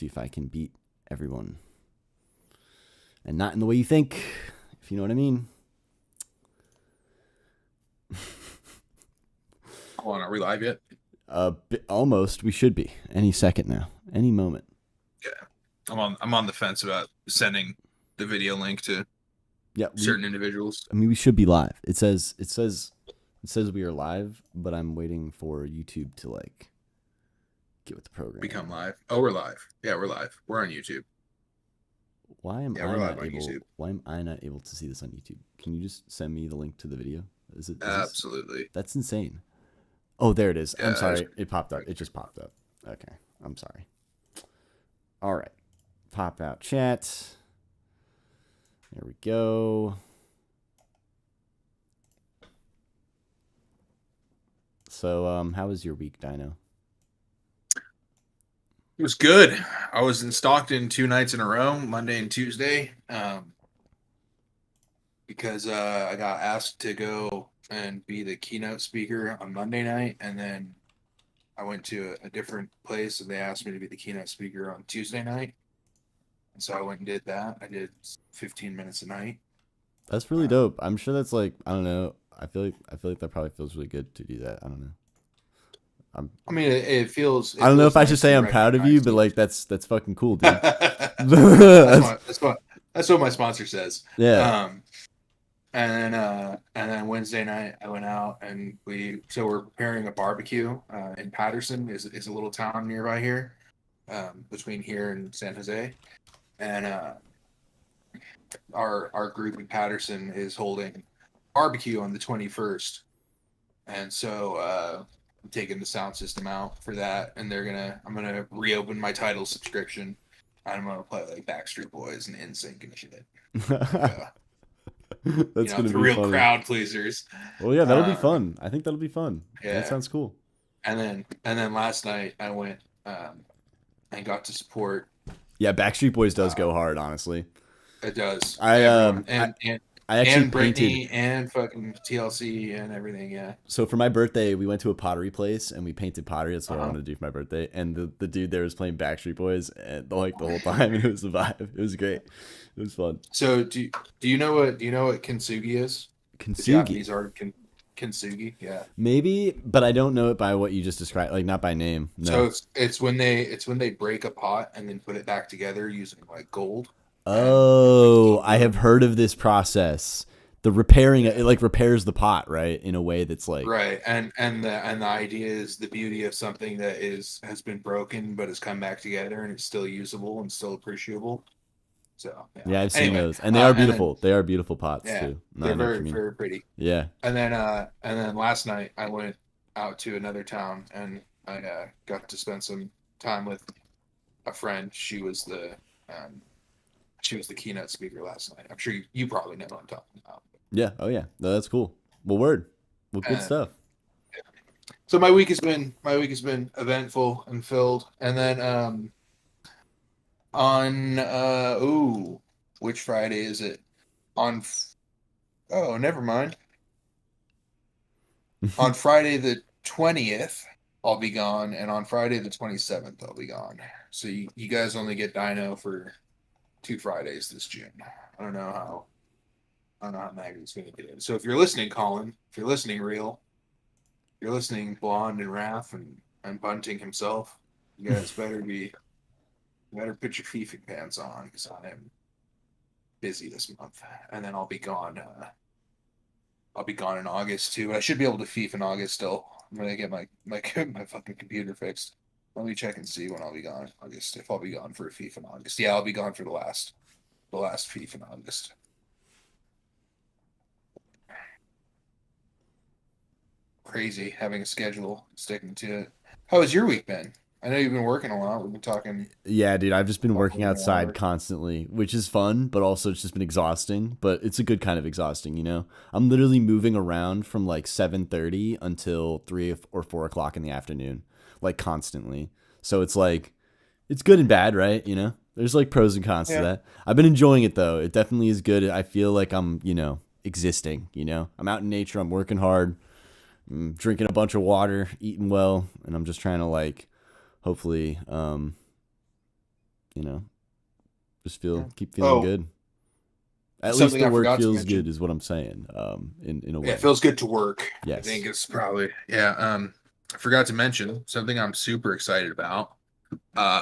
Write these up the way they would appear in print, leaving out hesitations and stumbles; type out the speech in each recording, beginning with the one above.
see if I can beat everyone. And not in the way you think, if you know what I mean. Hold on, are we live yet? Almost. We should be any second now, any moment. Yeah, I'm on the fence about sending the video link to certain individuals. I mean, we should be live. It says we are live, but I'm waiting for YouTube to like get with the program. Become live. Oh, we're live. Yeah, we're live. We're on YouTube. Why am I not able to see this on YouTube? Can you just send me the link to the video? Absolutely. That's insane. Oh, there it is. Yeah, I'm sorry. It popped up. It just popped up. Okay. I'm sorry. All right. Pop out chat. There we go. So, how was your week, Dino? It was good. I was in Stockton 2 nights in a row, Monday and Tuesday, because I got asked to go and be the keynote speaker on Monday night, and then I went to a different place, and they asked me to be the keynote speaker on Tuesday night. And so I went and did that. I did 15 minutes a night. That's really dope. I'm sure that's like, I don't know. I feel like that probably feels really good to do that. I don't know. I mean, it feels. I don't know if I should say I'm proud of you, but like that's fucking cool, dude. that's what my sponsor says. Yeah. And then Wednesday night I went out and we're preparing a barbecue in Patterson is a little town nearby here, between here and San Jose, and our group in Patterson is holding barbecue on the 21st, and so I'm taking the sound system out for that, and I'm gonna reopen my Tidal subscription, and I'm gonna play like Backstreet Boys and NSYNC and shit. That's gonna be real funny. Crowd pleasers. Well, yeah, that'll be fun. I think that'll be fun. Yeah, that sounds cool. And then last night I went and got to support. Yeah, Backstreet Boys does go hard, honestly. It does. I actually and Britney and fucking TLC and everything, yeah. So for my birthday, we went to a pottery place and we painted pottery. That's what I wanted to do for my birthday. And the dude there was playing Backstreet Boys and the whole time, and it was a vibe. It was great. It was fun. So do you know what kintsugi is? Kintsugi. The Japanese art of kintsugi, yeah. Maybe, but I don't know it by what you just described, like not by name. No. So it's when they break a pot and then put it back together using like gold. Oh, I have heard of this process. The repairing, it like repairs the pot, right? In a way that's like right. And the idea is the beauty of something that has been broken but has come back together and it's still usable and still appreciable. So yeah, I've seen those, and they are beautiful. They are beautiful pots too. They're very pretty. Yeah. And then last night I went out to another town and I got to spend some time with a friend. She was the keynote speaker last night. I'm sure you probably know what I'm talking about. Yeah. Oh yeah. No, that's cool. Well, word. Well, good stuff. Yeah. So my week has been eventful and filled, and then on which Friday is it? Never mind. On Friday the 20th, I'll be gone, and on Friday the 27th, I'll be gone. So you guys only get Dino for 2 Fridays this June. I don't know how Maggie's going to get in. So if you're listening, Colin, if you're listening, Real, if you're listening, Blonde and Raph and Bunting himself, you guys better put your FEEF pants on because I am busy this month, and then I'll be gone. I'll be gone in August too. But I should be able to FEEF in August still. I'm gonna get my fucking computer fixed. Let me check and see when I'll be gone in August. If I'll be gone for a FEEF in August. Yeah, I'll be gone for the last FEEF in August. Crazy having a schedule, sticking to it. How has your week been? I know you've been working a lot. We've been talking. Yeah, dude, I've just been working outside constantly, which is fun, but also it's just been exhausting. But it's a good kind of exhausting, you know? I'm literally moving around from like 7:30 until 3 or 4 o'clock in the afternoon, like constantly. So it's like, it's good and bad, right? You know, there's like pros and cons to that. I've been enjoying it though. It definitely is good. I feel like I'm, existing, I'm out in nature. I'm working hard. I'm drinking a bunch of water, eating well. And I'm just trying to like, hopefully, You know, just Yeah. keep feeling Oh, good. At least something the I work forgot to feels good, mention. is what I'm saying. In a Yeah, it way, feels good to work. I yes. think it's probably yeah. I forgot to mention something I'm super excited about.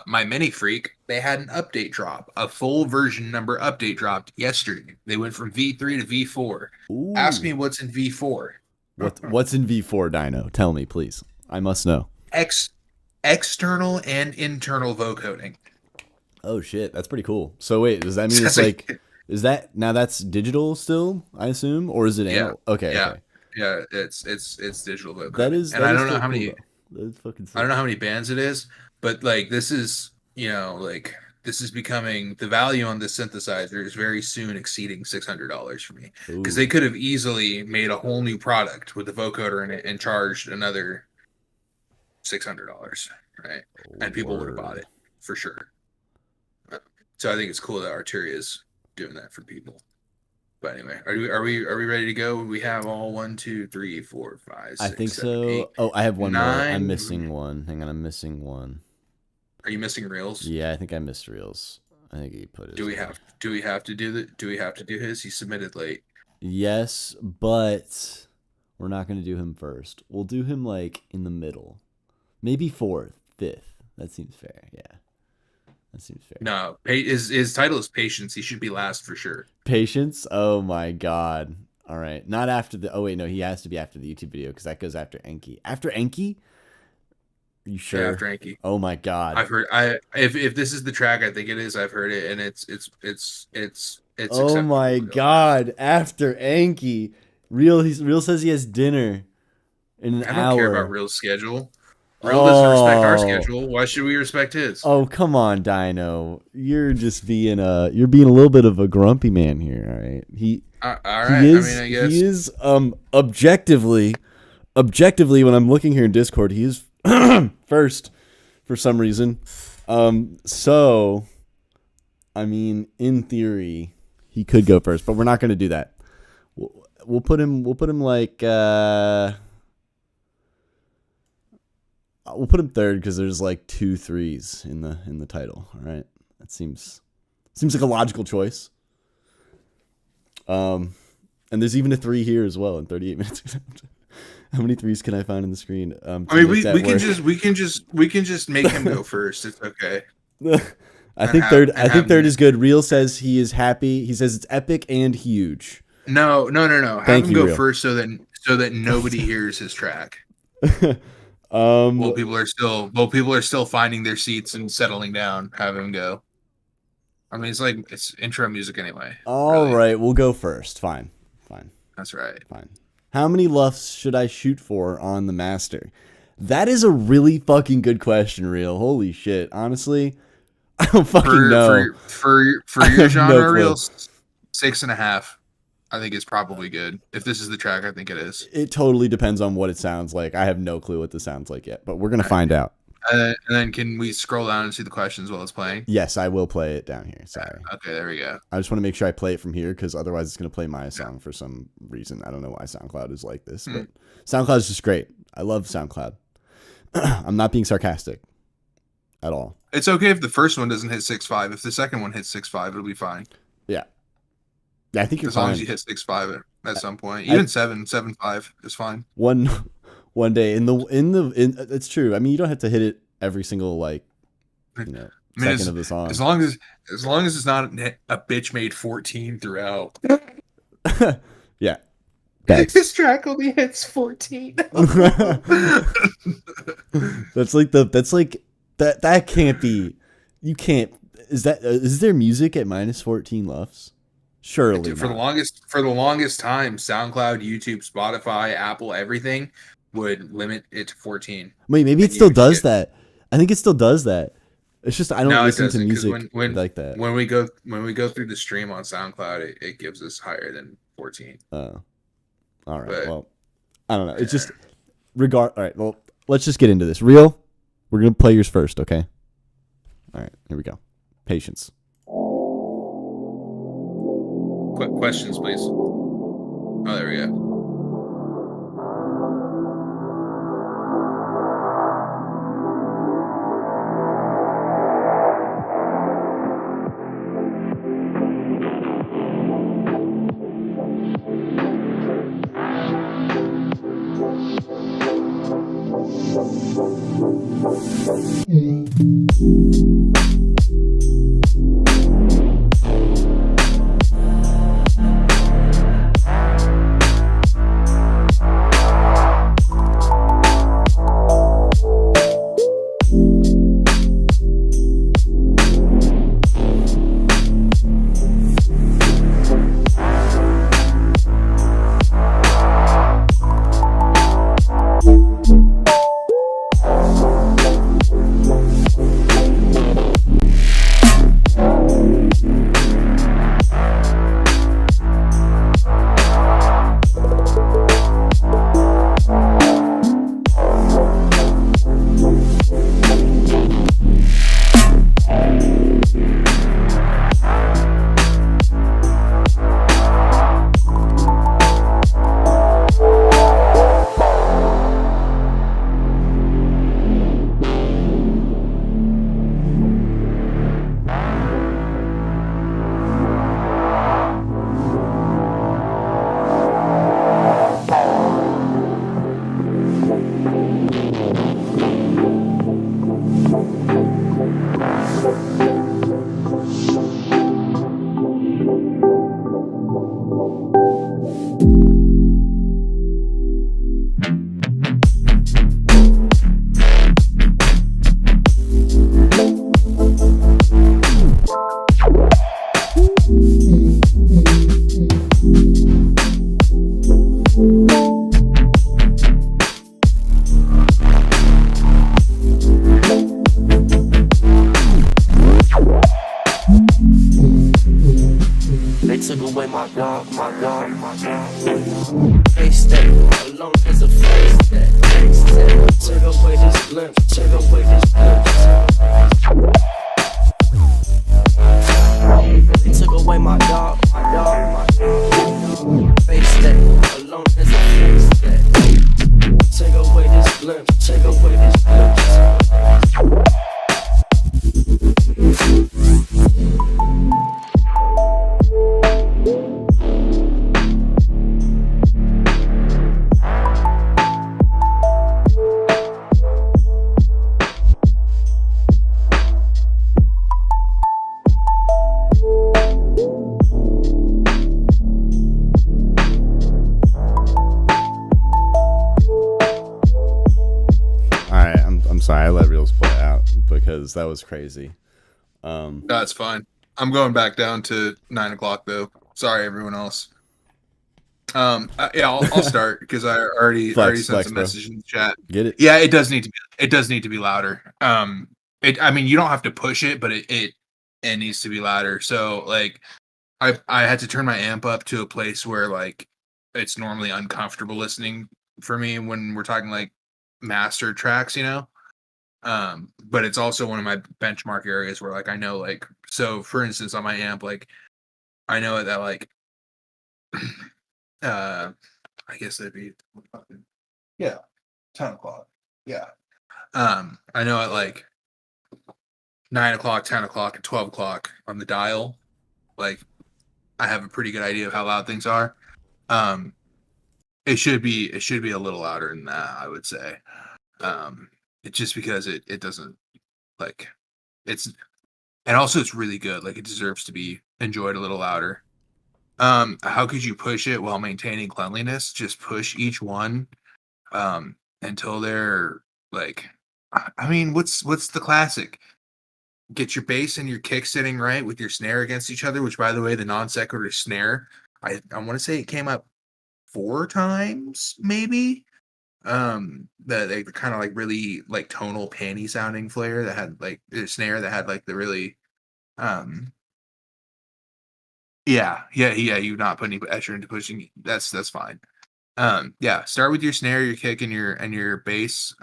My mini freak, they had an update drop, a full version number update dropped yesterday. They went from V3 to V4. Ask Ooh, me what's in V4. what's in V4 Dino? Tell me, please. I must know. Ex external and internal vocoding. Oh shit, that's pretty cool. So wait, does that mean So it's it's like, like, is that now that's digital still? I assume, or is it yeah, analog? Okay, yeah, okay. yeah. It's digital vocoding, and That I is don't know still how cool many though. That is fucking I don't sick. know how many bands it is, but like this is, like this is becoming the value on this synthesizer is very soon exceeding $600 for me because they Ooh, could have easily made a whole new product with the vocoder in it and charged another $600, right? And people would have bought word. it for sure. So I think it's cool that Arteria is doing that for people. But anyway, are we ready to go? We have all 1, 2, 3, 4, 5, I 6, think 7, 8, so. Oh, I have one more. I'm 9. missing one. Hang on, I'm missing one. Are you missing reels? Yeah, I think I missed reels. I think he put Do his. we have to do the do we have to do his? He submitted late. Yes, but we're not gonna do him first. We'll do him like in the middle, maybe fourth, fifth. That seems fair. Yeah, that seems fair. No, his title is Patience. He should be last for sure. Patience. Oh my god. All right, not after the. Oh wait, no, he has to be after the YouTube video because that goes after Enki. After Enki? Are you Yeah, sure? after Anki. Oh my god. I've heard I if this is the track I think it is, I've heard it and it's Oh acceptable my to go last. god. After Enki, Real says he has dinner in an I don't care about hour. Real's schedule. Real doesn't respect our Oh. schedule. Why should we respect his? Oh, come on, Dino. You're being a little bit of a grumpy man here, all right? All right. I mean, I He guess. is objectively when I'm looking here in Discord, he is first for some reason. So I mean, in theory, he could go first, but we're not going to do that. We'll put him like we'll put him third because there's like 2 3s in the title. All right, that seems like a logical choice. And there's even a 3 here as well in 38 minutes. How many 3s can I find in the screen? I To mean, make that work. we can just make him go first. It's okay. I think Have third him. is good. Real says he is happy. He says it's epic and huge. No. Have Thank him you, go Real. first so that nobody hears his track. um. While people are still finding their seats and settling down. Have him go. I mean, it's intro music anyway. All Really, right, we'll go first. Fine. that's right. How many luffs should I shoot for on the master? That is a really fucking good question, Real. Holy shit. Honestly, I don't fucking know. For I your have no genre, clue. real 6.5. I think is probably good. If this is the track, I think it is. It totally depends on what it sounds like. I have no clue what this sounds like yet, but we're gonna find out. And then can we scroll down and see the questions while it's playing? Yes, I will play it down here. Sorry. Okay, there we go. I just want to make sure I play it from here because otherwise it's going to play my song for some reason. I don't know why SoundCloud is like this, but SoundCloud is just great. I love SoundCloud. I'm not being sarcastic at all. It's okay if the first one doesn't hit 6.5. If the second one hits 6.5, it'll be fine. Yeah. Yeah, I think you're As long fine. as you hit 6.5 at some point. Even 7.5 is fine. One day it's true. I mean, you don't have to hit it every single second of the song. As long as it's not a bitch made 14 throughout. Yeah. This track only hits 14. That can't be. You can't. Is there music at -14 luffs? Surely For the not. longest time, SoundCloud, YouTube, Spotify, Apple, everything would limit it to 14. Wait, maybe it still does that. I think it still does that. It's just I don't No, it listen to doesn't, because music like that. when we go through the stream on SoundCloud, it gives us higher than 14. Oh, all right. But, well, I don't know. It's just All right. Well, let's just get into this. Real. We're gonna play yours first, okay? All right. Here we go. Patience. questions, please. Oh, there we go. took away my dog, my dog, my dog. Face that, alone as a face that. Take away this glimpse, take away this glimpse. They took away my dog, my dog, my dog. Face that, alone as a face that. Take away this glimpse, take away this glimpse. Sorry, I let Reels play out because that was crazy. That's fine. I'm going back down to 9 o'clock though. Sorry, everyone else. Yeah, I'll start because I already sent some message in the chat. Get it? Yeah, it does need to be louder. I mean, you don't have to push it, but it needs to be louder. So like, I had to turn my amp up to a place where like it's normally uncomfortable listening for me when we're talking like master tracks, you know. But it's also one of my benchmark areas where like I know like, so for instance on my amp, like I know that like I guess it'd be 10 o'clock. Yeah. I know at like 9 o'clock, 10 o'clock, and 12 o'clock on the dial, like I have a pretty good idea of how loud things are. It should be a little louder than that, I would say. It's just because it doesn't like it's, and also it's really good. Like it deserves to be enjoyed a little louder. How could you push it while maintaining cleanliness? Just push each one until they're like, I mean, what's the classic? Get your bass and your kick sitting right with your snare against each other, which by the way, the non sequitur snare, I want to say it came up 4 times maybe. The kind of like really like tonal panty sounding flare that had like the snare that had like the really yeah, you not put any pressure into pushing, that's fine. Yeah, start with your snare, your kick, and your bass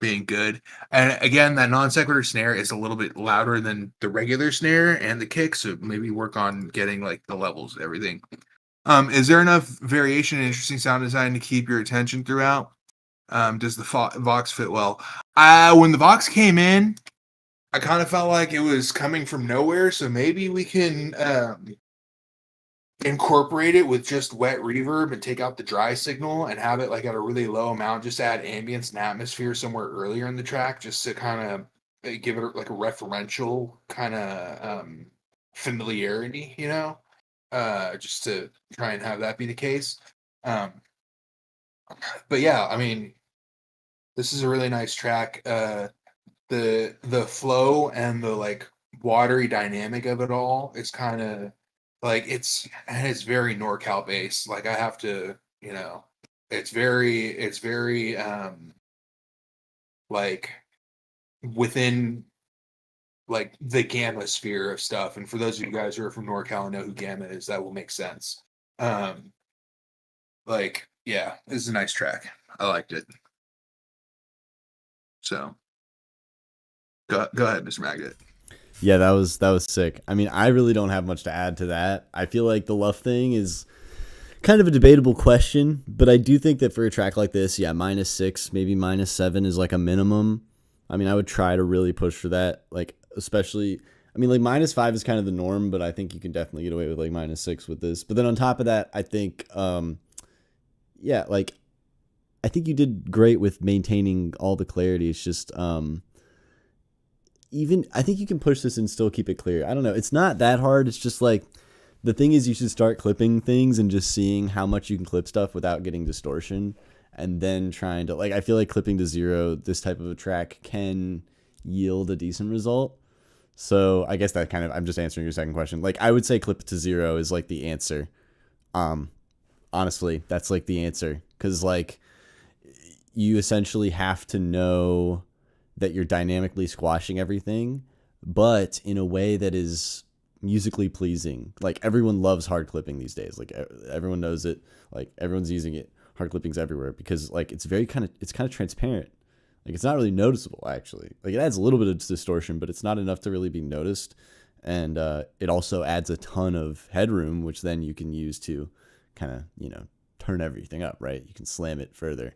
being good. And again, that non sequitur snare is a little bit louder than the regular snare and the kick, so maybe work on getting like the levels, everything. Is there enough variation and interesting sound design to keep your attention throughout? Does the Vox fit well? When the Vox came in, I kind of felt like it was coming from nowhere, so maybe we can incorporate it with just wet reverb and take out the dry signal and have it like at a really low amount, just add ambience and atmosphere somewhere earlier in the track, just to kind of give it like a referential kind of familiarity, just to try and have that be the case. But yeah, I mean, this is a really nice track. The flow and the like watery dynamic of it all is kind of like it's very NorCal based. Like I have to, it's very like within like the Gamma sphere of stuff. And for those of you guys who are from NorCal and know who Gamma is, that will make sense. Like, yeah, this is a nice track. I liked it. So go ahead, Mr. Magnet. Yeah, that was sick. I mean, I really don't have much to add to that. I feel like the Luff thing is kind of a debatable question, but I do think that for a track like this, yeah, -6, maybe -7 is like a minimum. I mean, I would try to really push for that, like especially. I mean, like -5 is kind of the norm, but I think you can definitely get away with like -6 with this. But then on top of that, I think, yeah, like I think you did great with maintaining all the clarity. It's just, even I think you can push this and still keep it clear. I don't know. It's not that hard. It's just like the thing is you should start clipping things and just seeing how much you can clip stuff without getting distortion, and then trying to like I feel like clipping to 0 this type of a track can yield a decent result. So I guess that kind of I'm just answering your second question. Like I would say clip to 0 is like the answer. Honestly, that's like the answer, because like you essentially have to know that you're dynamically squashing everything, but in a way that is musically pleasing. Like everyone loves hard clipping these days. Like everyone knows it. Like everyone's using it. Hard clipping's everywhere because like it's kind of transparent. Like it's not really noticeable actually. Like it adds a little bit of distortion, but it's not enough to really be noticed. And it also adds a ton of headroom, which then you can use to kind of, turn everything up, right? You can slam it further.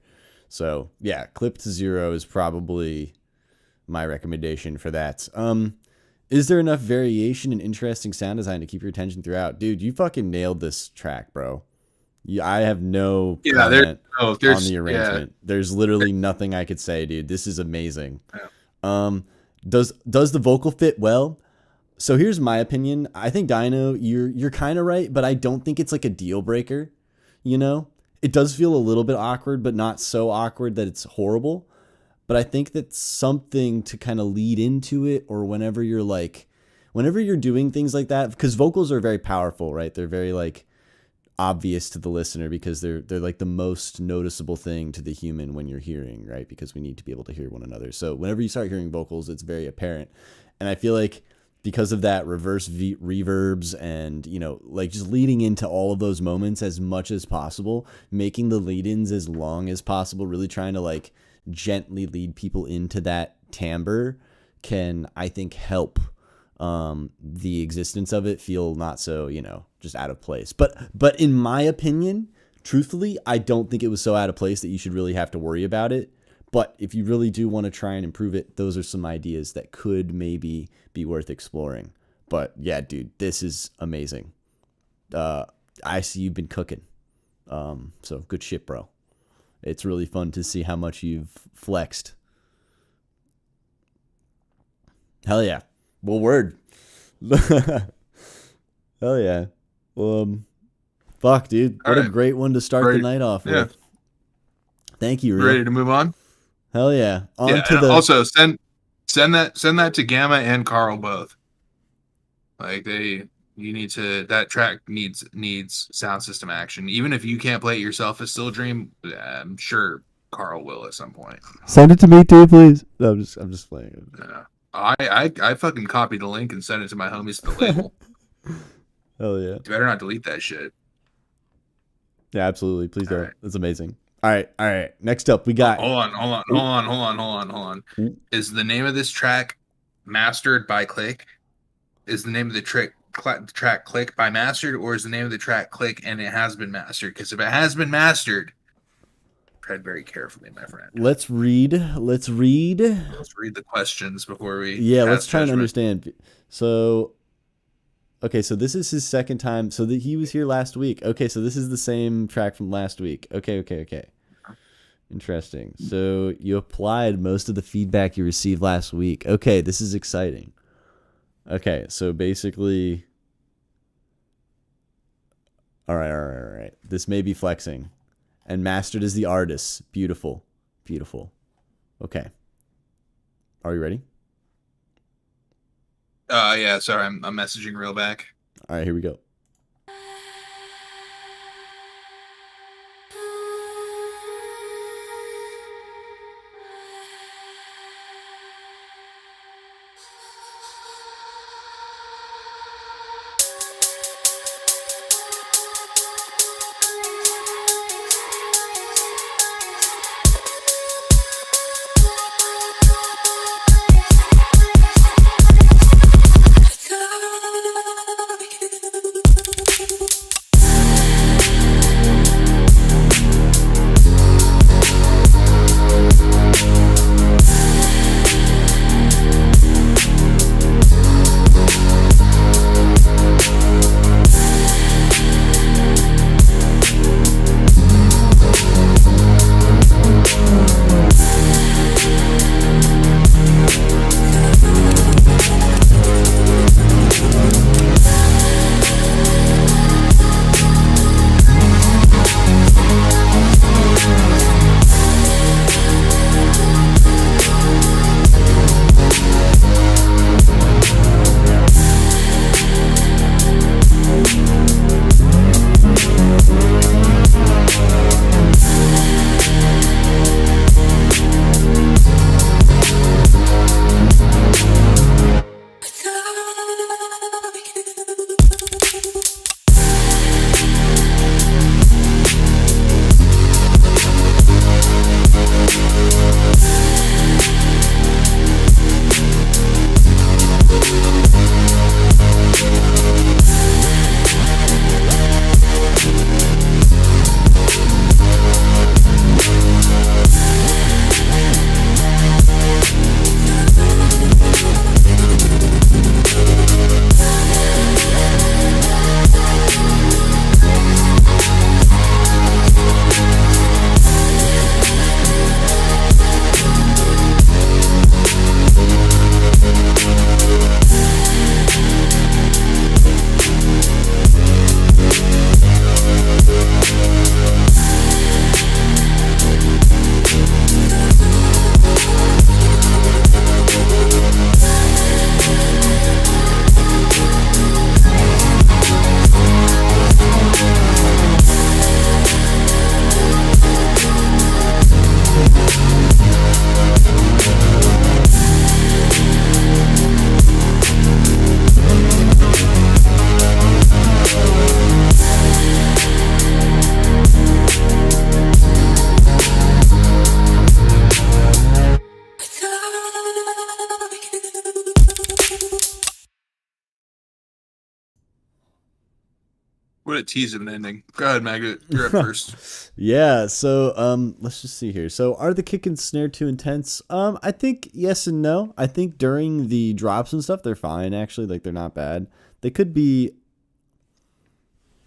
So yeah, clip to 0 is probably my recommendation for that. Is there enough variation and interesting sound design to keep your attention throughout? Dude, you fucking nailed this track, bro. I have no comment on the arrangement. Yeah. There's literally nothing I could say, dude. This is amazing. Yeah. Does the vocal fit well? So here's my opinion. I think Dino, you're kind of right, but I don't think it's like a deal breaker. It does feel a little bit awkward, but not so awkward that it's horrible. But I think that's something to kind of lead into it, or whenever you're doing things like that, because vocals are very powerful, right? They're very like obvious to the listener because they're like the most noticeable thing to the human when you're hearing, right? Because we need to be able to hear one another. So whenever you start hearing vocals, it's very apparent. And I feel like because of that, reverse reverbs and, like just leading into all of those moments as much as possible, making the lead-ins as long as possible, really trying to like gently lead people into that timbre can, I think, help the existence of it feel not so, just out of place. But in my opinion, truthfully, I don't think it was so out of place that you should really have to worry about it. But if you really do want to try and improve it, those are some ideas that could maybe be worth exploring. But yeah, dude, this is amazing. I see you've been cooking. So good shit, bro. It's really fun to see how much you've flexed. Hell yeah. Well, word. Hell yeah. Fuck, dude. What a great one to start the night off with. Thank you, Real. Ready to move on? Hell yeah. Also send that to Gamma and Carl both. Like that track needs sound system action. Even if you can't play it yourself as Still Dream, I'm sure Carl will at some point. Send it to me too, please. No, I'm just playing it. I fucking copied the link and sent it to my homies at the label. Hell yeah. You better not delete that shit. Yeah, absolutely. Please don't. That's amazing. All right. Next up, we got. Hold on. Is the name of this track Mastered by Click? Is the name of the track Click by Mastered, or is the name of the track Click and it has been mastered? Because if it has been mastered, tread very carefully, my friend. Let's read the questions before we. Yeah, let's try and understand. So, Okay, so this is his second time. So that he was here last week. Okay, so this is the same track from last week. Okay. Interesting. So you applied most of the feedback you received last week. Okay, this is exciting. Okay, so basically, all right. This may be flexing, and mastered as the artist. Beautiful. Okay, are you ready? Yeah. Sorry, I'm messaging real back. All right, here we go. What a tease of an ending. Go ahead, Maggot. You're up first. Yeah, so let's just see here. So are the kick and snare too intense? I think yes and no. I think during the drops and stuff they're fine actually, like they're not bad. They could be.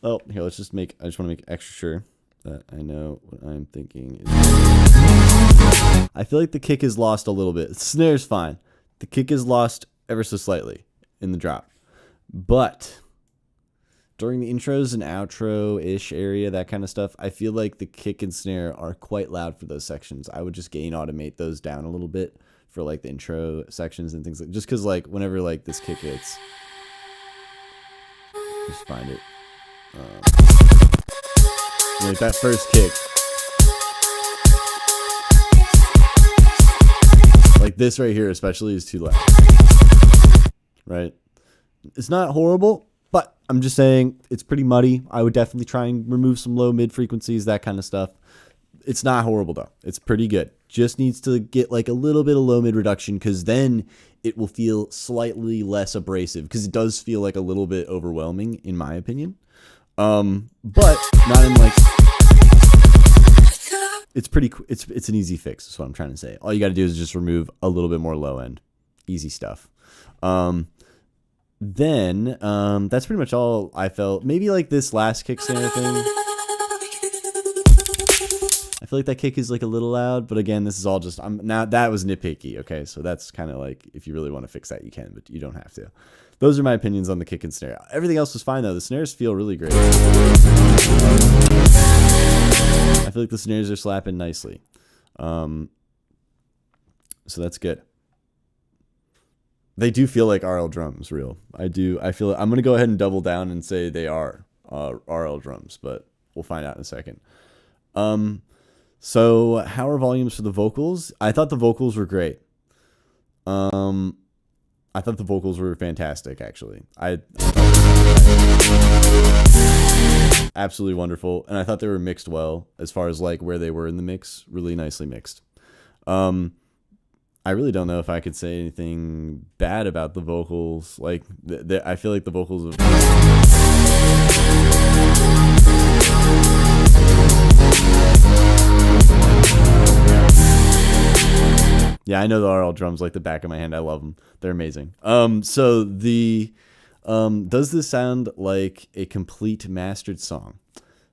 Oh, here, I just want to make extra sure that I know what I'm thinking. I feel like the kick is lost a little bit. Snare's fine. The kick is lost ever so slightly in the drop. But during the intros and outro-ish area, that kind of stuff, I feel like the kick and snare are quite loud for those sections. I would just gain automate those down a little bit for like the intro sections and things like, just because like whenever like this kick hits, just find it. Like that first kick, like this right here especially, is too loud. Right? It's not horrible, but I'm just saying it's pretty muddy. I would definitely try and remove some low mid frequencies, that kind of stuff. It's not horrible though. It's pretty good. Just needs to get like a little bit of low mid reduction, because then it will feel slightly less abrasive, because it does feel like a little bit overwhelming in my opinion. But not in like, it's an easy fix. That's what I'm trying to say. All you got to do is just remove a little bit more low end. Easy stuff. then that's pretty much all I felt. Maybe like this last kick snare thing. I feel like that kick is like a little loud, but again, this is all just now that was nitpicky. Okay, so that's kind of like if you really want to fix that, you can, but you don't have to. Those are my opinions on the kick and snare. Everything else was fine though. The snares feel really great. I feel like the snares are slapping nicely. So that's good. They do feel like RL drums, real. I feel I'm gonna go ahead and double down and say they are RL drums, but we'll find out in a second. So how are volumes for the vocals? I thought the vocals were great. I thought the vocals were fantastic, actually. Absolutely wonderful, and I thought they were mixed well as far as like where they were in the mix. Really nicely mixed. I really don't know if I could say anything bad about the vocals. Like, I feel like the vocals of... Yeah, I know the RL drums like the back of my hand. I love them. They're amazing. So the does this sound like a complete mastered song?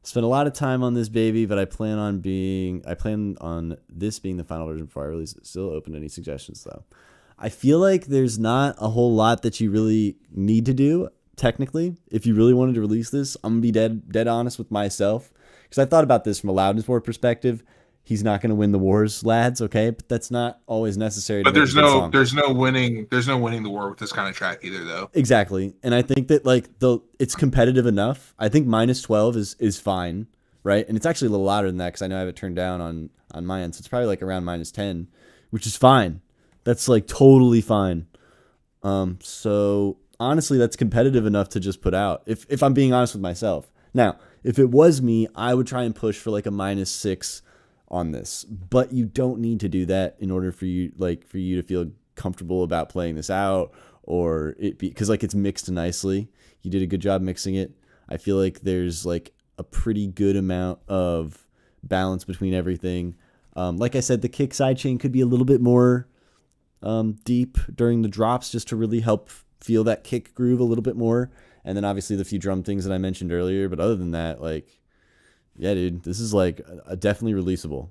Spent a lot of time on this baby, but I plan on this being the final version before I release it. Still open to any suggestions though. I feel like there's not a whole lot that you really need to do technically. If you really wanted to release this, I'm gonna be dead honest with myself, because I thought about this from a loudness war perspective. He's not going to win the wars, lads. Okay, but that's not always necessary. But there's no winning the war with this kind of track either, though. Exactly, and I think that like it's competitive enough. I think -12 is fine, right? And it's actually a little louder than that because I know I have it turned down on my end, so it's probably like around -10, which is fine. That's like totally fine. So honestly, that's competitive enough to just put out. If I'm being honest with myself. Now, if it was me, I would try and push for like a -6 on this, but you don't need to do that in order for you to feel comfortable about playing this out, or because like it's mixed nicely. You did a good job mixing it. I feel like there's like a pretty good amount of balance between everything. Like I said, the kick sidechain could be a little bit more deep during the drops just to really help feel that kick groove a little bit more. And then obviously the few drum things that I mentioned earlier, but other than that, like, yeah, dude, this is like definitely releasable.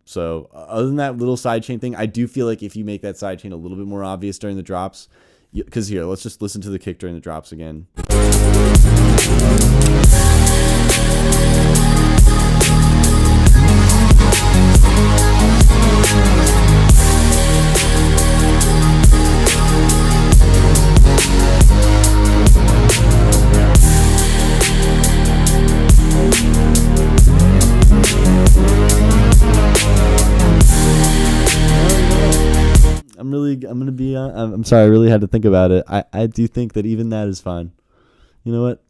So other than that little sidechain thing, I do feel like if you make that sidechain a little bit more obvious during the drops, because here, let's just listen to the kick during the drops again. I'm sorry, I really had to think about it. I do think that even that is fine. You know what?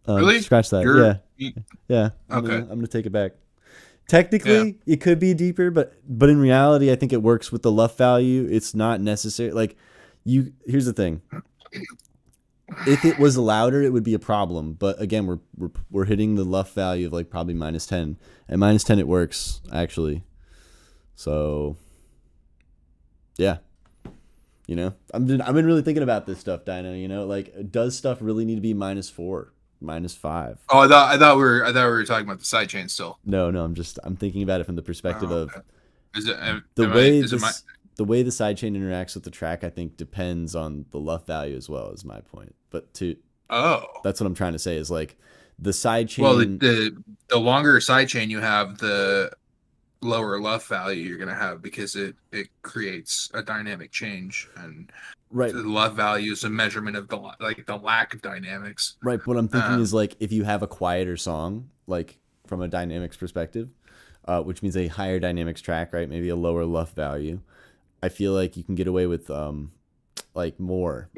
Really? Scratch that. Yeah. I'm gonna take it back. Technically, it could be deeper, but in reality, I think it works with the LUF value. It's not necessary. Like, here's the thing. If it was louder, it would be a problem. But again, we're hitting the LUF value of like probably -10, and -10 it works actually. So, yeah. You know, I've been really thinking about this stuff, Dino. You know, like, does stuff really need to be -4, -5? Oh, I thought we were talking about the sidechain still. No, I'm thinking about it from the perspective of the way the sidechain interacts with the track. I think depends on the LUF value as well. Is my point. But that's what I'm trying to say is like the sidechain. Well, the longer sidechain you have, the lower LUF value you're going to have, because it creates a dynamic change, and right, the LUF value is a measurement of the lack of dynamics. Right. What I'm thinking is like if you have a quieter song, like from a dynamics perspective, which means a higher dynamics track, right? Maybe a lower LUF value. I feel like you can get away with more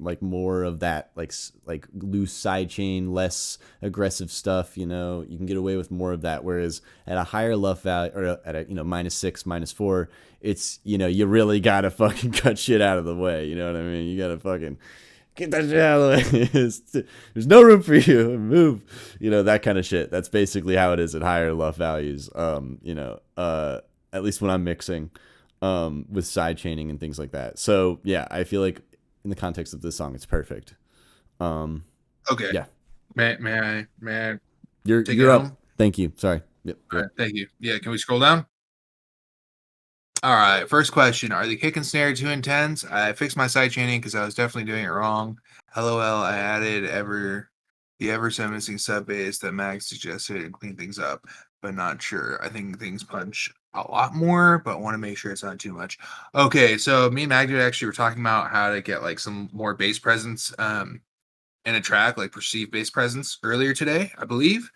of that, like loose sidechain, less aggressive stuff. You know, you can get away with more of that. Whereas at a higher LUF value, or at a -6, -4, it's, you know, you really gotta fucking cut shit out of the way. You know what I mean? You gotta fucking get that shit out of the way. There's no room for you. Move. You know, that kind of shit. That's basically how it is at higher LUF values. At least when I'm mixing with sidechaining and things like that. So yeah, I feel like in the context of this song, it's perfect. Okay. Yeah. May I take it You're up. home? Thank you. Sorry. Yep. All right, thank you. Yeah, can we scroll down? All right, first question. Are the kick and snare too intense? I fixed my side chaining because I was definitely doing it wrong. LOL, I added the ever so missing sub bass that Mag suggested and clean things up, but not sure. I think things punch a lot more, but want to make sure it's not too much. Okay, so me and Mag actually were talking about how to get like some more bass presence in a track, like perceived bass presence earlier today, I believe.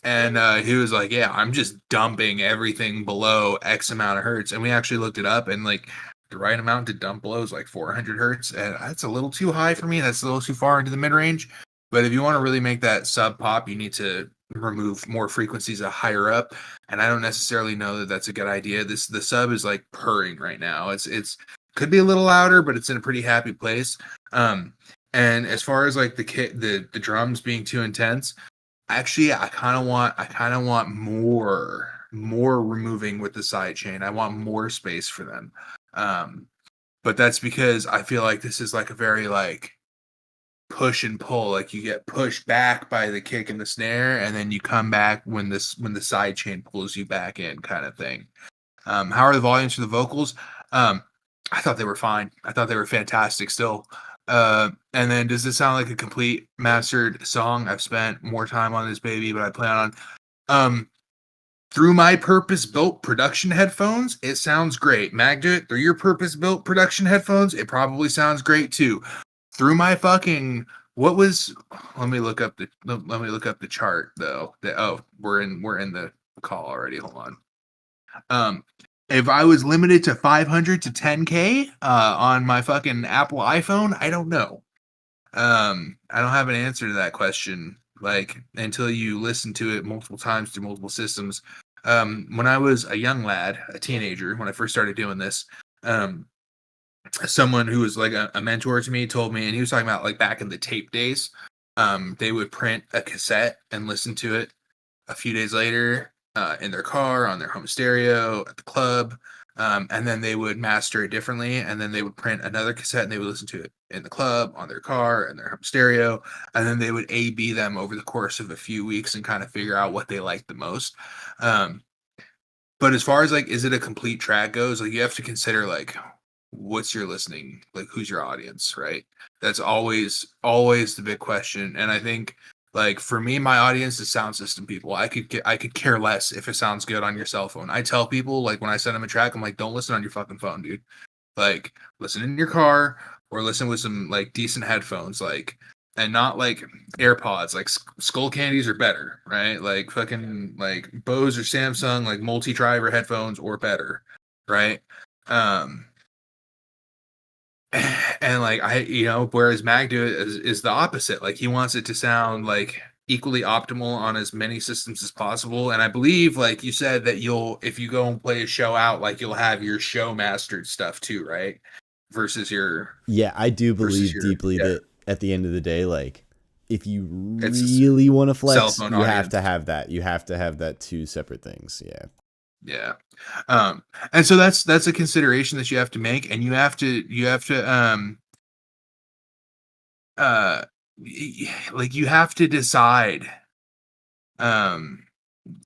And he was like, yeah, I'm just dumping everything below X amount of hertz. And we actually looked it up, and like the right amount to dump below is like 400 hertz. And that's a little too high for me. That's a little too far into the mid range. But if you want to really make that sub pop, you need to remove more frequencies higher up. And I don't necessarily know that that's a good idea. The sub is like purring right now. It's could be a little louder, but it's in a pretty happy place. And as far as like the drums being too intense, actually, I kind of want more removing with the side chain. I want more space for them. But that's because I feel like this is like a very like push and pull. Like you get pushed back by the kick and the snare, and then you come back when the side chain pulls you back in, kind of thing. How are the volumes for the vocals? I thought they were fine. I thought they were fantastic still. And then does this sound like a complete mastered song? I've spent more time on this baby, but I plan on through my purpose-built production headphones, it sounds great. Magnet, through your purpose-built production headphones, it probably sounds great too. Through my fucking let me look up the chart though. We're in the call already. Hold on. If I was limited to 500 to 10K on my fucking Apple iPhone, I don't know. I don't have an answer to that question, like, until you listen to it multiple times through multiple systems. When I was a young lad, a teenager, when I first started doing this, someone who was like a mentor to me told me, and he was talking about like back in the tape days, they would print a cassette and listen to it a few days later in their car, on their home stereo, at the club, and then they would master it differently, and then they would print another cassette and they would listen to it in the club, on their car, and their home stereo, and then they would A/B them over the course of a few weeks and kind of figure out what they liked the most. But as far as like, is it a complete track goes, like you have to consider like, what's your listening, like who's your audience, right? That's always the big question. And I think like for me, my audience is sound system people. I could care less if it sounds good on your cell phone. I tell people like when I send them a track, I'm like, don't listen on your fucking phone, dude. Like listen in your car or listen with some like decent headphones, like, and not like AirPods. Like Skull Candies are better, right? Like fucking like Bose or Samsung like multi-driver headphones or better, right? And like whereas Mag do it is the opposite. Like he wants it to sound like equally optimal on as many systems as possible. And I believe, like you said, that if you go and play a show out, like you'll have your show mastered stuff too, right? Versus your I do believe deeply that at the end of the day, like if you really want to flex, you have to have that. You have to have that two separate things. Yeah. Yeah. And so that's a consideration that you have to make, and you have to like you have to decide,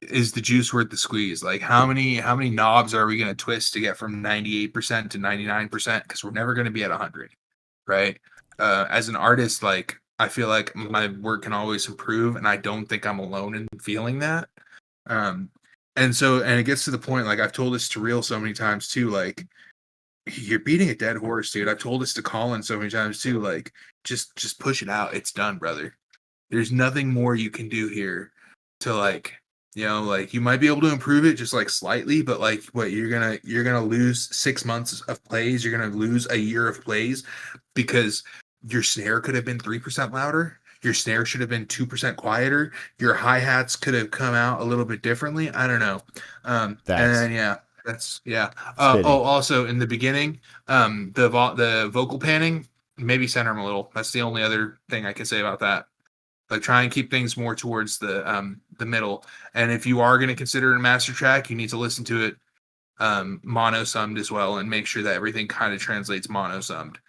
is the juice worth the squeeze? Like how many knobs are we going to twist to get from 98% to 99%? Because we're never going to be at 100, right? As an artist, like I feel like my work can always improve, and I don't think I'm alone in feeling that. And it gets to the point, like I've told this to Real so many times too, like you're beating a dead horse, dude. I've told this to Colin so many times too, like just push it out. It's done, brother. There's nothing more you can do here to like, like you might be able to improve it just like slightly, but like what you're gonna lose 6 months of plays, you're gonna lose a year of plays because your snare could have been 3% louder. Your snare should have been 2% quieter. Your hi-hats could have come out a little bit differently. I don't know. Also in the beginning, the vocal panning, maybe center them a little. That's the only other thing I can say about that. Like try and keep things more towards the middle. And if you are going to consider it a master track, you need to listen to it mono summed as well, and make sure that everything kind of translates mono summed.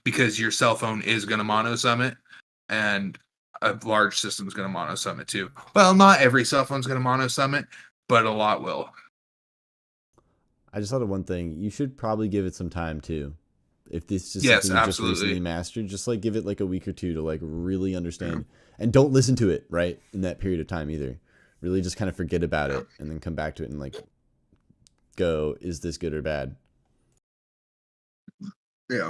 Because your cell phone is going to mono sum it. and a large system is going to mono summit too. Well, not every cell phone's going to mono summit, but a lot will. I just thought of one thing. You should probably give it some time too. If this is Yes, something you just absolutely. recently mastered, just like give it like a week or two to like really understand, and don't listen to it right in that period of time either. Really, just kind of forget about it and then come back to it and like go, is this good or bad? Yeah.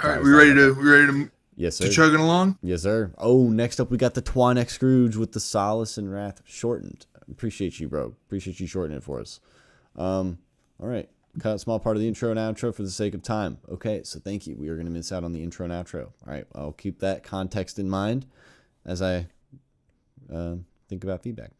All right, we ready to Yes, sir. chugging along? Yes, sir. Oh, next up we got the Twan X Scrooge with the Solace and Wrath shortened. Appreciate you, bro. Appreciate you shortening it for us. All right. Cut a small part of the intro and outro for the sake of time. Okay, so thank you. We are going to miss out on the intro and outro. All right, I'll keep that context in mind as I think about feedback.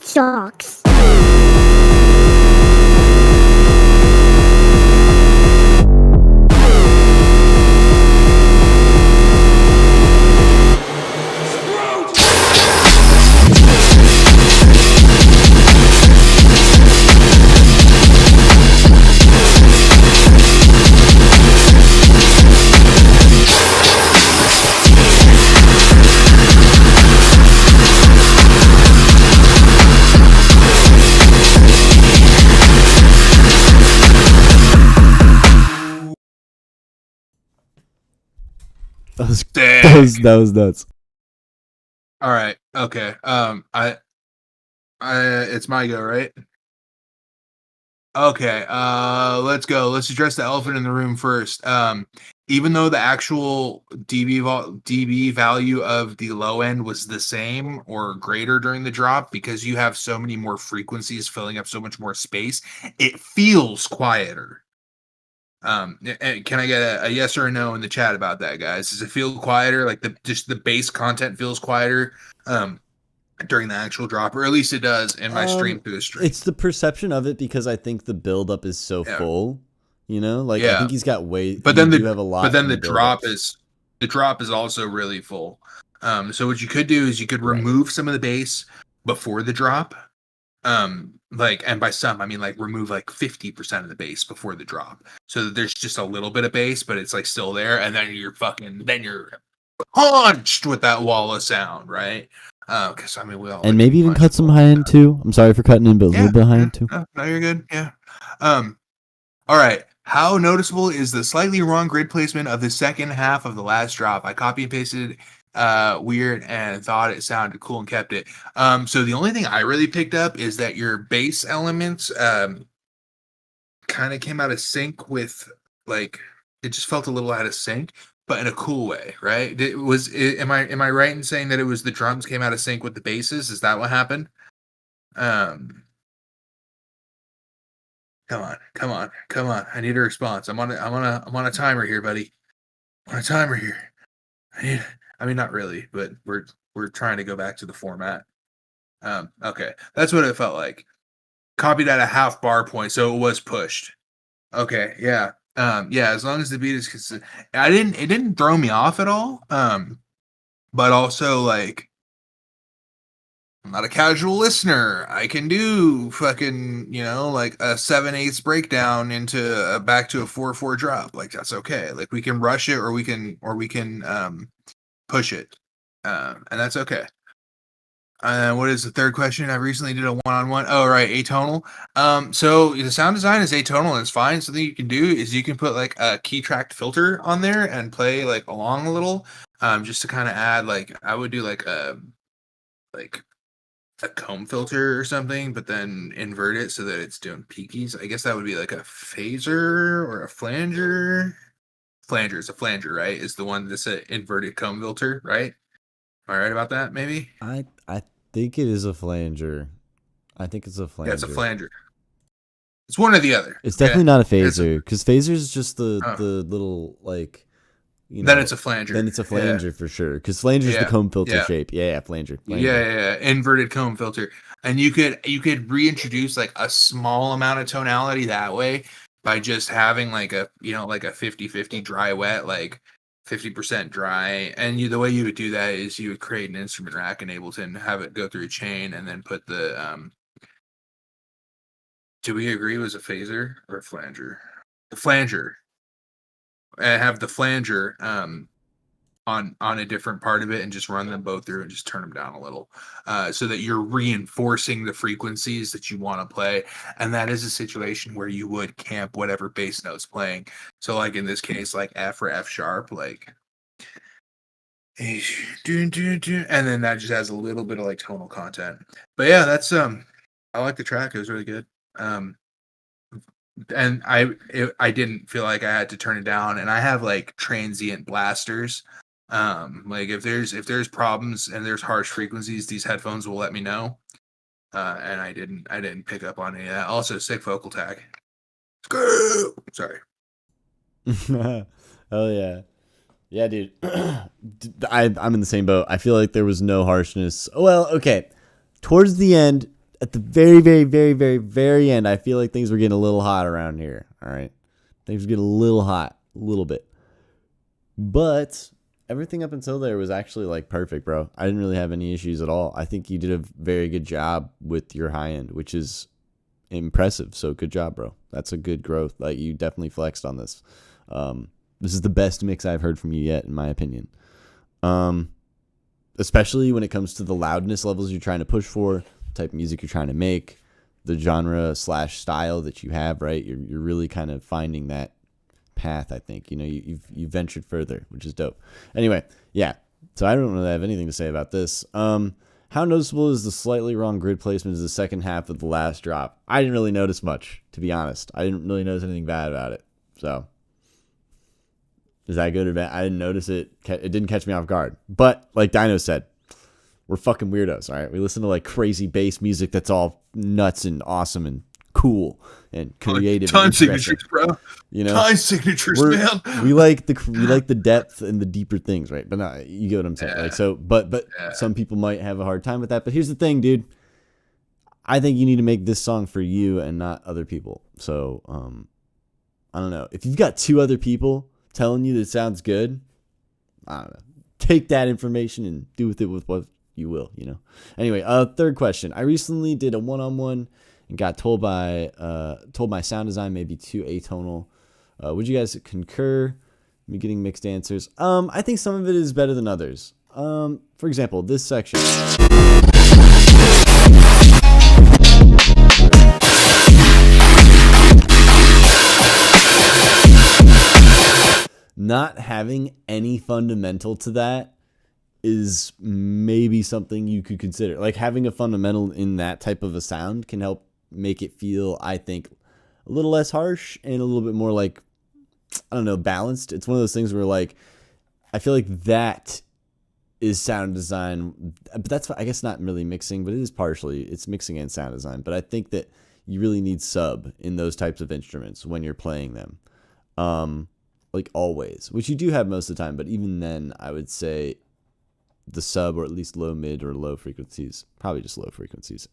Socks. That was nuts. All right. Okay. I it's my go, right? Okay. Let's go. Let's address the elephant in the room first. Even though the actual dB value of the low end was the same or greater during the drop, because you have so many more frequencies filling up so much more space, it feels quieter. Can I get a yes or a no in the chat about that, guys? Does it feel quieter? Like the base content feels quieter during the actual drop, or at least it does in my stream through the stream. It's the perception of it because I think the buildup is so full. You know, like I think he's got way. But then have a lot. But then the drop is also really full. So what you could do is you could remove some of the bass before the drop. like, and by some I mean like remove like 50% of the bass before the drop, so that there's just a little bit of bass, but it's like still there, and then you're punched with that wall of sound, right? Because I mean we all And like maybe even punch cut some wall high of end sound. too. I'm sorry for cutting in, but a Yeah, little bit high yeah, end too. no, you're good. Yeah. All right. How noticeable is the slightly wrong grid placement of the second half of the last drop? I copy and pasted weird and thought it sounded cool and kept it. So the only thing I really picked up is that your bass elements kind of came out of sync with, like, it just felt a little out of sync, but in a cool way, right? Am I right in saying that it was the drums came out of sync with the basses? Is that what happened? Um Come on. I need a response. I'm on a timer here, buddy. I'm on a timer here. I mean, not really, but we're trying to go back to the format. Okay. That's what it felt like. Copied at a half bar point, so it was pushed. Okay, yeah. Yeah, as long as the beat is consistent. It didn't throw me off at all. But also, like, I'm not a casual listener. I can do fucking, like a 7/8 breakdown into back to a 4/4 drop. Like, that's okay. Like, we can rush it, or we can push it. And that's okay. What is the third question? I recently did a one-on-one. Oh, right, atonal. So the sound design is atonal, and it's fine. Something you can do is you can put like a key tracked filter on there and play like along a little, just to kind of add, like, I would do like a comb filter or something, but then invert it so that it's doing peakies. I guess that would be like a phaser or a flanger. Flanger is a flanger, right? Is the one that's an inverted comb filter, right? Am I right about that? Maybe. I think it is a flanger. I think it's a flanger. Yeah, it's a flanger. It's one or the other. It's definitely not a phaser, because phaser is just the little, like, then it's a flanger. Then it's a flanger for sure, because flanger is the comb filter shape. Yeah, flanger. Yeah, inverted comb filter. And you could reintroduce like a small amount of tonality that way by just having like a 50-50 dry wet, like 50% dry. And the way you would do that is you would create an instrument rack in Ableton, have it go through a chain, and then put the do we agree it was a phaser or a flanger? The flanger. And have the flanger on a different part of it, and just run them both through and just turn them down a little, so that you're reinforcing the frequencies that you want to play. And that is a situation where you would camp whatever bass note's playing. So like in this case, like F or F sharp, like, and then that just has a little bit of like tonal content. But yeah, that's I like the track. It was really good. And I didn't feel like I had to turn it down. And I have like transient blasters. Like if there's problems and there's harsh frequencies, these headphones will let me know. And I didn't pick up on any of that. Also, sick vocal tag. Sorry. Oh yeah. Yeah, dude. I'm in the same boat. I feel like there was no harshness. Well, okay. Towards the end, at the very, very, very, very, very end, I feel like things were getting a little hot around here. All right. Things were getting a little hot. A little bit. But everything up until there was actually like perfect, bro. I didn't really have any issues at all. I think you did a very good job with your high end, which is impressive. So good job, bro. That's a good growth. Like, you definitely flexed on this. This is the best mix I've heard from you yet, in my opinion. Especially when it comes to the loudness levels you're trying to push for, type of music you're trying to make, the genre/style that you have, right? You're really kind of finding that path, I think. You've ventured further, which is dope. Anyway, yeah. So I don't really have anything to say about this. How noticeable is the slightly wrong grid placement of the second half of the last drop? I didn't really notice much, to be honest. I didn't really notice anything bad about it. So, is that good or bad? I didn't notice it. It didn't catch me off guard. But, like Dino said, we're fucking weirdos, all right? We listen to, like, crazy bass music that's all nuts and awesome and cool and creative. Time signatures, bro. Time signatures, man. We like the depth and the deeper things, right? But no, you get what I'm saying. Like, so, but some people might have a hard time with that. But here's the thing, dude. I think you need to make this song for you and not other people. So, I don't know. If you've got two other people telling you that it sounds good, I don't know. Take that information and do with it with what you will, Anyway, third question. I recently did a one-on-one and got told my sound design may be too atonal. Would you guys concur? Me getting mixed answers. I think some of it is better than others. For example, this section. Not having any fundamental to that is maybe something you could consider. Like having a fundamental in that type of a sound can help make it feel, I think, a little less harsh and a little bit more like, I don't know, balanced. It's one of those things where like, I feel like that is sound design, but that's, I guess, not really mixing, but it is partially, it's mixing and sound design. But I think that you really need sub in those types of instruments when you're playing them. Like always, which you do have most of the time, but even then I would say the sub, or at least low, mid, or low frequencies, probably just low frequencies,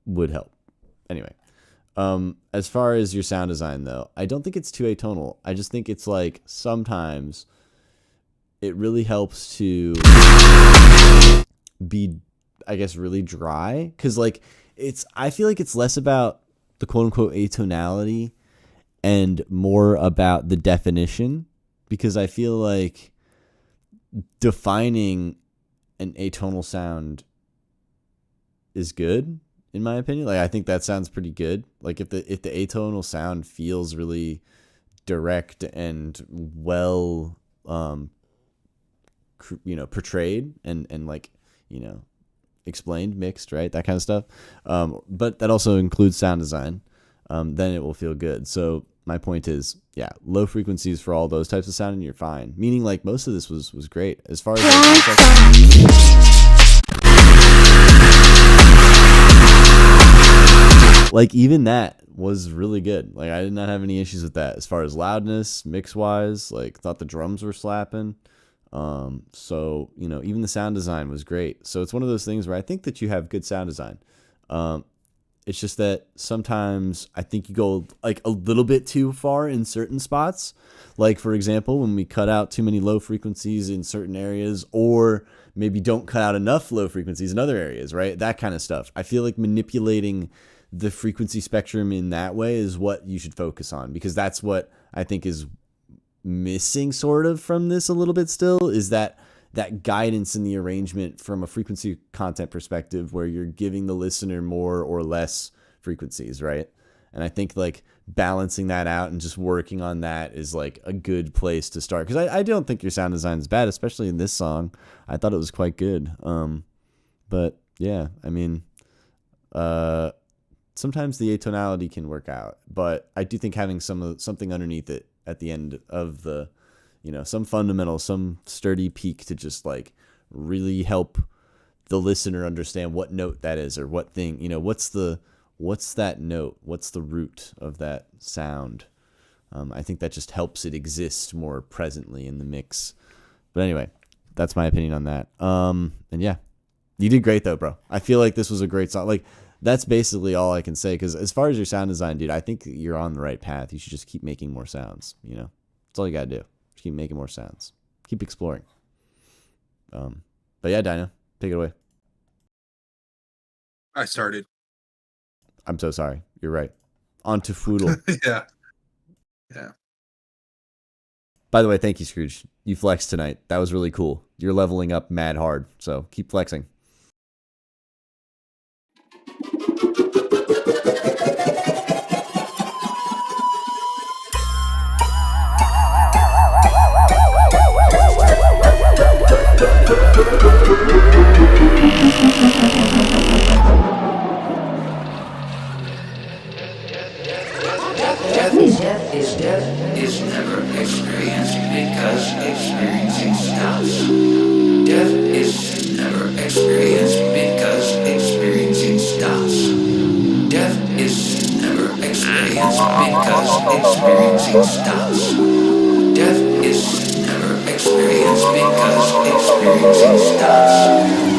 would help. Anyway, as far as your sound design though, I don't think it's too atonal. I just think it's like sometimes it really helps to be, I guess, really dry. Cause like I feel like it's less about the quote unquote atonality and more about the definition, because I feel like defining an atonal sound is good in my opinion. Like I think that sounds pretty good. Like if the atonal sound feels really direct and well portrayed and like, explained, mixed, right? That kind of stuff. But that also includes sound design. Then it will feel good. So my point is, yeah, low frequencies for all those types of sound and you're fine. Meaning like most of this was great. As far as like even that was really good. Like I did not have any issues with that. As far as loudness, mix wise, like thought the drums were slapping. So, even the sound design was great. So it's one of those things where I think that you have good sound design. It's just that sometimes I think you go like a little bit too far in certain spots. Like, for example, when we cut out too many low frequencies in certain areas, or maybe don't cut out enough low frequencies in other areas, right? That kind of stuff. I feel like manipulating the frequency spectrum in that way is what you should focus on, because that's what I think is missing sort of from this a little bit still, is that guidance in the arrangement from a frequency content perspective, where you're giving the listener more or less frequencies, right? And I think like balancing that out and just working on that is like a good place to start, because I don't think your sound design is bad, especially in this song. I thought it was quite good. But yeah, I mean, sometimes the atonality can work out, but I do think having something underneath it at the end of the, some fundamental, some sturdy peak to just like really help the listener understand what note that is, or what thing, what's that note? What's the root of that sound? I think that just helps it exist more presently in the mix. But anyway, that's my opinion on that. And yeah, you did great though, bro. I feel like this was a great song. Like that's basically all I can say. Cause as far as your sound design, dude, I think you're on the right path. You should just keep making more sounds, that's all you gotta do. Just keep making more sounds, keep exploring. But yeah, Dino, take it away. I started. I'm so sorry. You're right. On to Foodle. Yeah. By the way, thank you, Scrooge. You flexed tonight. That was really cool. You're leveling up mad hard, so keep flexing. Death is never experienced because experiencing stops. Death is never experienced because experiencing stops. Death is never experienced because experiencing stops. Death is never experienced because experiencing stops.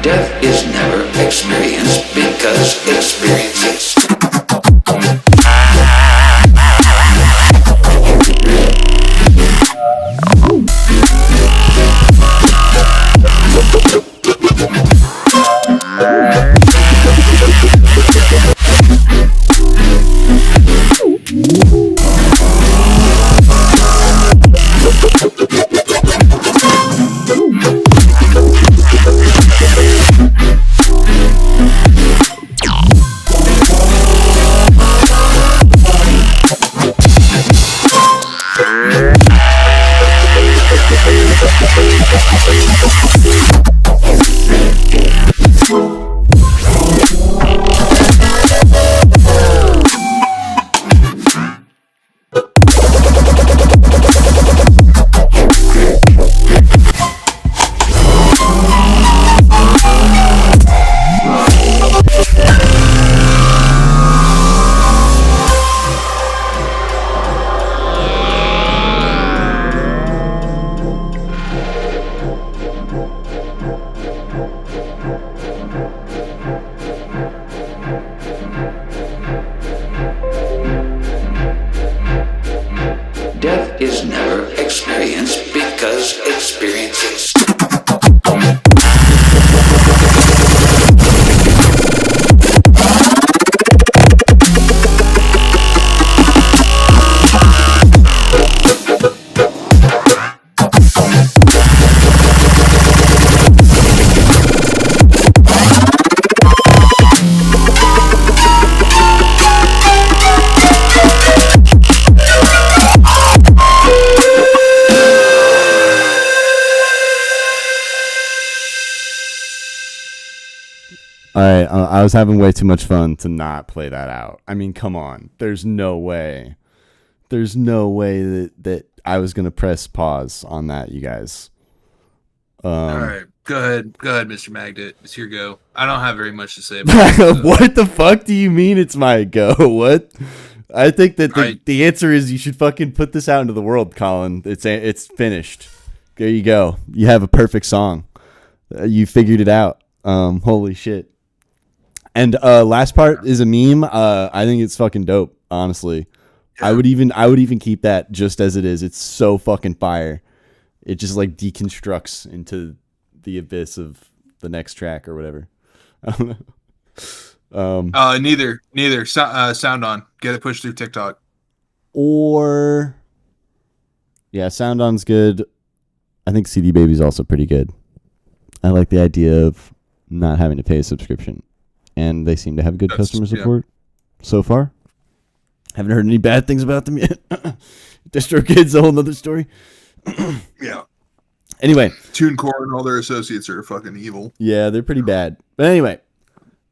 Death is never experienced because experience is. Death is never experienced because experience is. All right, I was having way too much fun to not play that out. I mean, come on. There's no way. There's no way that I was going to press pause on that, you guys. All right, go ahead, Mr. Magnet. It's your go. I don't have very much to say about it. What the fuck do you mean it's my go? What? I think that the answer is you should fucking put this out into the world, Colin. It's finished. There you go. You have a perfect song. You figured it out. Holy shit. And last part is a meme. I think it's fucking dope, honestly. Yeah. I would even keep that just as it is. It's so fucking fire. It just like deconstructs into the abyss of the next track or whatever. I don't know. Neither. Sound on. Get it pushed through TikTok. Or yeah, Sound on's good. I think CD Baby's also pretty good. I like the idea of not having to pay a subscription. And they seem to have good customer support so far. Haven't heard any bad things about them yet. DistroKid's a whole nother story. Yeah. Anyway. TuneCore and all their associates are fucking evil. Yeah, they're pretty bad. But anyway.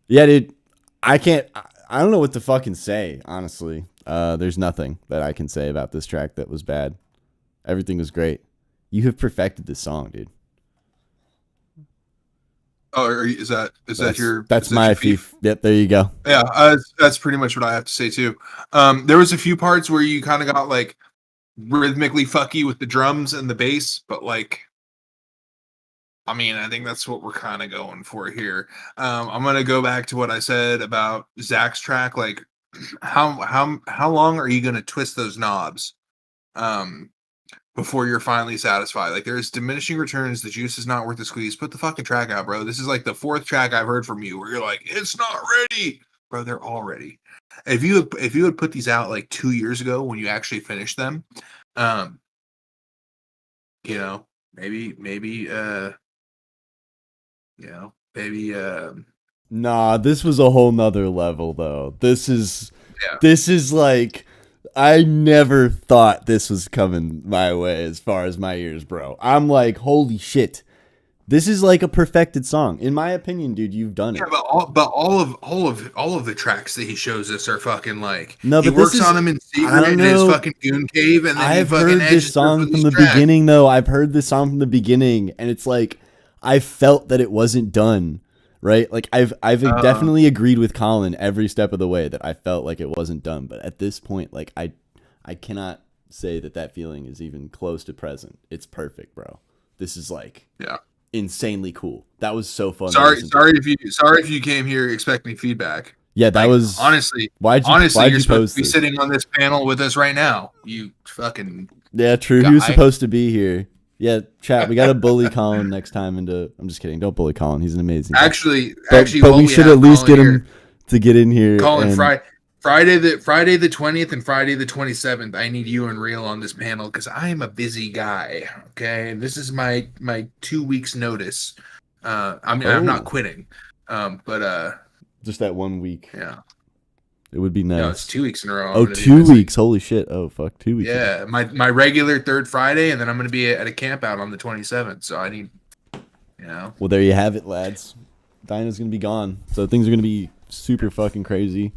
Yeah, dude. I don't know what to fucking say, honestly. There's nothing that I can say about this track that was bad. Everything was great. You have perfected this song, dude. Oh, is that your? That's my FEEF. Yep, there you go. Yeah, that's pretty much what I have to say too. There was a few parts where you kind of got like rhythmically fucky with the drums and the bass, but like, I mean, I think that's what we're kind of going for here. I'm gonna go back to what I said about Zach's track. Like, how long are you gonna twist those knobs? Before you're finally satisfied. Like, there's diminishing returns. The juice is not worth the squeeze. Put the fucking track out, bro. This is like the fourth track I've heard from you where you're like, it's not ready. Bro, they're all ready. If you had put these out like 2 years ago when you actually finished them, you know, maybe Nah, this was a whole nother level though. This is like, I never thought this was coming my way as far as my ears, bro. I'm like, holy shit. This is like a perfected song. In my opinion, dude, you've done it. Yeah, but all of the tracks that he shows us are fucking like, no, but he works on them in secret in his fucking goon cave, and then I've heard this song from the beginning though. I've heard this song from the beginning, and it's like I felt that it wasn't done. Right? Like I've definitely agreed with Colin every step of the way that I felt like it wasn't done. But at this point, like I cannot say that feeling is even close to present. It's perfect, bro. This is like insanely cool. That was so fun. Sorry if you came here expecting feedback. Yeah, that was honestly. Why'd you're you supposed post to be this? sitting on this panel with us right now. You fucking true. guy. He was supposed to be here. Yeah, chat. We got to bully Colin next time into. I'm just kidding. Don't bully Colin. He's an amazing guy. Actually, but we should at least get him to get in here. Colin, Friday the 20th and Friday the 27th. I need you and Real on this panel because I am a busy guy. Okay, this is my 2 weeks notice. I'm not quitting. But just that 1 week. Yeah. It would be nice. No, it's 2 weeks in a row. Oh, 2 weeks. Holy shit. Oh, fuck. 2 weeks. Yeah. My regular third Friday, and then I'm going to be at a camp out on the 27th. So I need, Well, there you have it, lads. Dinah's going to be gone. So things are going to be super fucking crazy.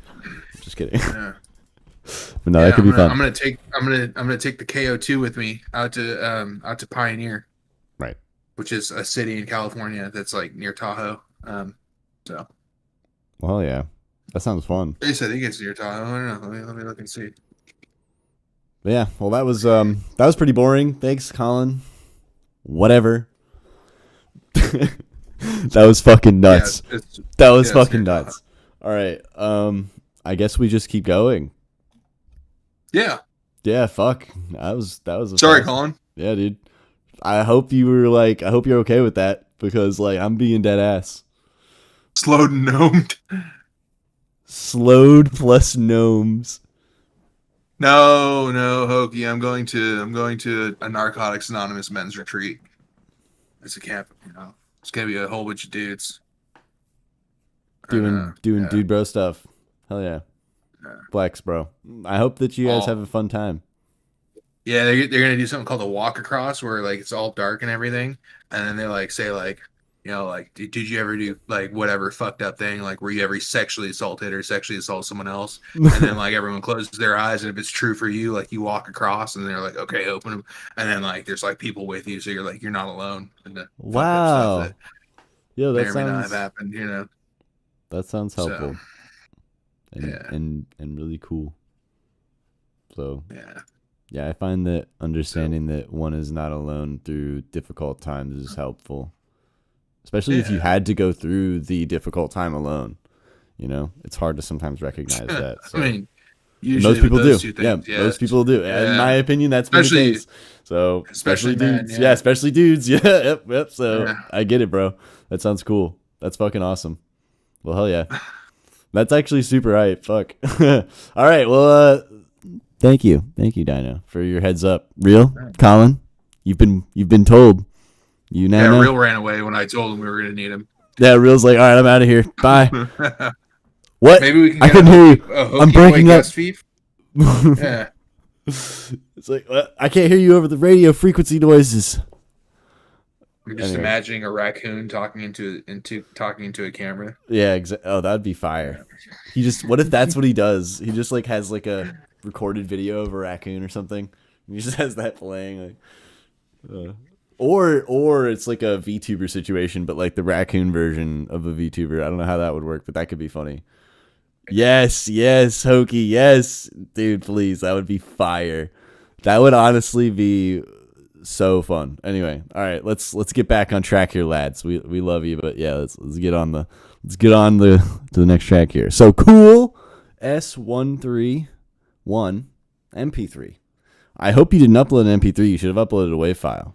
Just kidding. Yeah. But no, that could be fun. I'm going to take the KO2 with me out to Pioneer. Right. Which is a city in California that's like near Tahoe. So. Well, yeah. That sounds fun. I think it's near Tahoe. I don't know. Let me look and see. But yeah, well, that was pretty boring. Thanks, Colin. Whatever. That was fucking nuts. Yeah, that was fucking nuts. All right. I guess we just keep going. Yeah. Yeah. Fuck. That was. Sorry, Colin. Yeah, dude. I hope you're okay with that because I'm being dead ass. Slowed and gnomed. Slowed plus gnomes. No, Hokey. I'm going to a Narcotics Anonymous men's retreat. It's a camp, It's gonna be a whole bunch of dudes doing dude bro stuff. Hell yeah. Flex, bro. I hope that you guys have a fun time. Yeah, they're gonna do something called a walk across where it's all dark and everything, and then they say did you ever do whatever fucked up thing, were you ever sexually assaulted or sexually assault someone else? And then everyone closes their eyes, and if it's true for you, you walk across, and they're okay, open them, and then there's people with you, so you're not alone. And the wow. That Yo, that may or may not have happened, That sounds helpful. So, and really cool. So yeah, I find that understanding that one is not alone through difficult times is helpful. Especially if you had to go through the difficult time alone. It's hard to sometimes recognize that. So. I mean, usually most people do. Things, Most people do. Yeah. In my opinion, that's been the case. So especially dudes. Men, yeah, especially dudes. Yeah, yep. So I get it, bro. That sounds cool. That's fucking awesome. Well, hell yeah. That's actually super hype. Fuck. All right. Well, thank you, Dino, for your heads up. Real, Colin, you've been told. You now know. Real ran away when I told him we were gonna need him. Yeah, Real's all right, I'm out of here. Bye. What? Maybe we can. I couldn't hear you. I'm breaking up. FEEF. Yeah. It's I can't hear you over the radio frequency noises. I'm just imagining a raccoon talking into a camera. Yeah, exactly. Oh, that'd be fire. What if that's what he does? He just has a recorded video of a raccoon or something. And he just has that playing. Or it's a VTuber situation, but the raccoon version of a VTuber. I don't know how that would work, but that could be funny. Yes, Hokey, yes, dude, please, that would be fire. That would honestly be so fun. Anyway, all right, let's get back on track here, lads. We love you, but yeah, let's get on to the next track here. So cool S131 MP3. I hope you didn't upload an MP3. You should have uploaded a WAV file.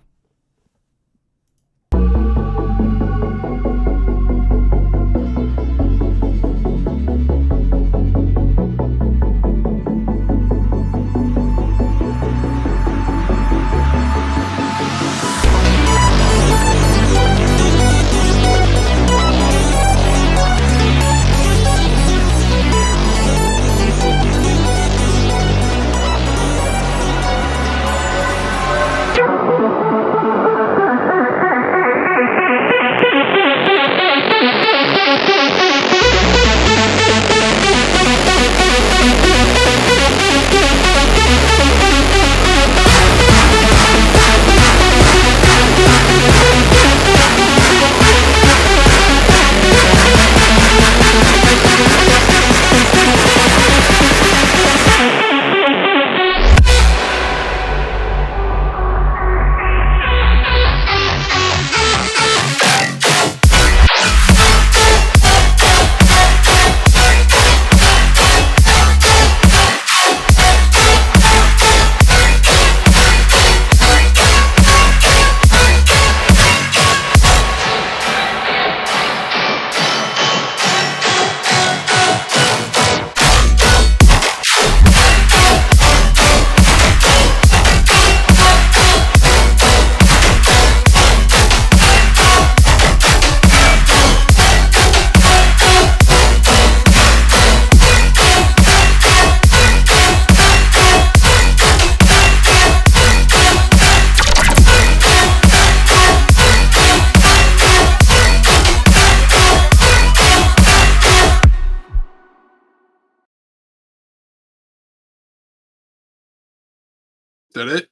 that it?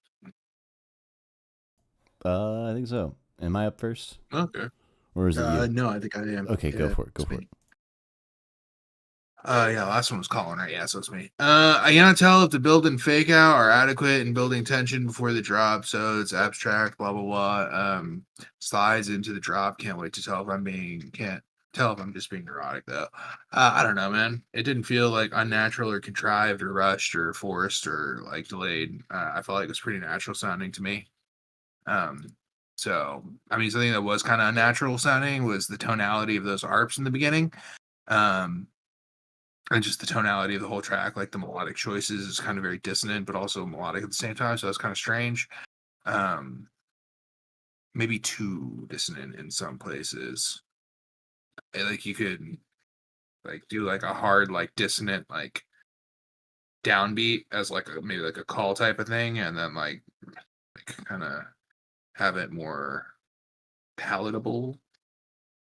I think so. Am I up first? Okay. Or is it you? No, I think I am. Okay, go Yeah, for it. Go it's for me. it. Yeah, last one was Colin, right? Yeah, so it's me. I cannot tell if the build and fake out are adequate in building tension before the drop, so it's abstract, blah blah blah. Slides into the drop. Can't wait to tell if can't tell if I'm just being neurotic though. I don't know, man. It didn't feel like unnatural or contrived or rushed or forced or like delayed. I felt like it was pretty natural sounding to me. Um, so I mean, something that was kind of unnatural sounding was the tonality of those arps in the beginning. Um, and just the tonality of the whole track, like the melodic choices is kind of very dissonant, but also melodic at the same time. So that's kind of strange. Maybe too dissonant in some places. Like you could like do like a hard, like dissonant, like downbeat as like maybe like a call type of thing, and then like kind of have it more palatable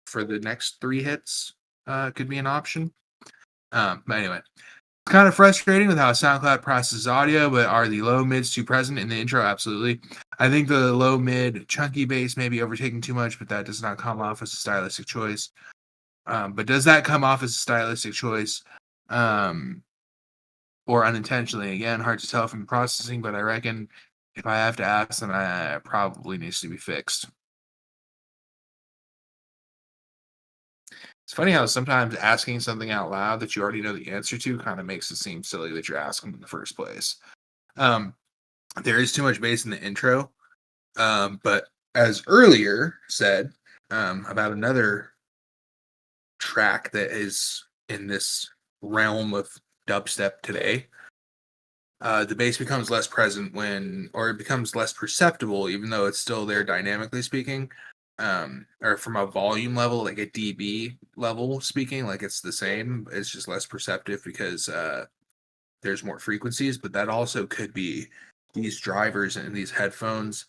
for the next three hits. Could be an option. But anyway, it's kind of frustrating with how SoundCloud processes audio, but are the low mids too present in the intro? Absolutely. I think the low mid chunky bass may be overtaking too much, but that does not come off as a stylistic choice. But does that come off as a stylistic choice? Or unintentionally? Again, hard to tell from processing, but I reckon if I have to ask, then it probably needs to be fixed. It's funny how sometimes asking something out loud that you already know the answer to kind of makes it seem silly that you're asking in the first place. There is too much bass in the intro. But as earlier said, about another track that is in this realm of dubstep today, the bass becomes less present or it becomes less perceptible, even though it's still there dynamically speaking. Or from a volume level, like a dB level speaking, like it's the same. It's just less perceptive because there's more frequencies, but that also could be these drivers and these headphones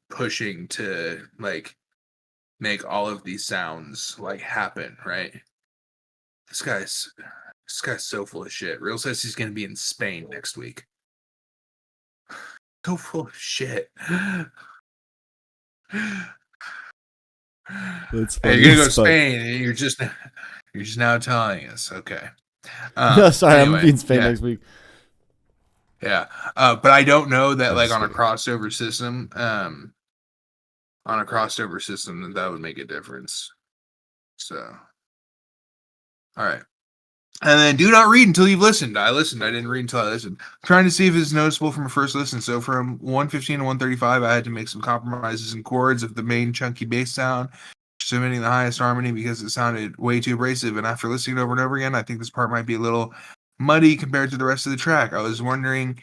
pushing to like make all of these sounds like happen, right? This guy's so full of shit. Real says he's gonna be in Spain next week. So full of shit. That's Hey, funny. you're gonna go to as fuck. Spain and you're just now telling us, okay. No, sorry, I'm Anyway, gonna be in Spain yeah. next week. Yeah. But I don't know that I'm like just on a kidding. crossover system, that would make a difference. So all right. And then do not read until you've listened. I listened. I didn't read until I listened. I'm trying to see if it's noticeable from a first listen. So from 115 to 135, I had to make some compromises in chords of the main chunky bass sound, submitting the highest harmony because it sounded way too abrasive. And after listening over and over again, I think this part might be a little muddy compared to the rest of the track. I was wondering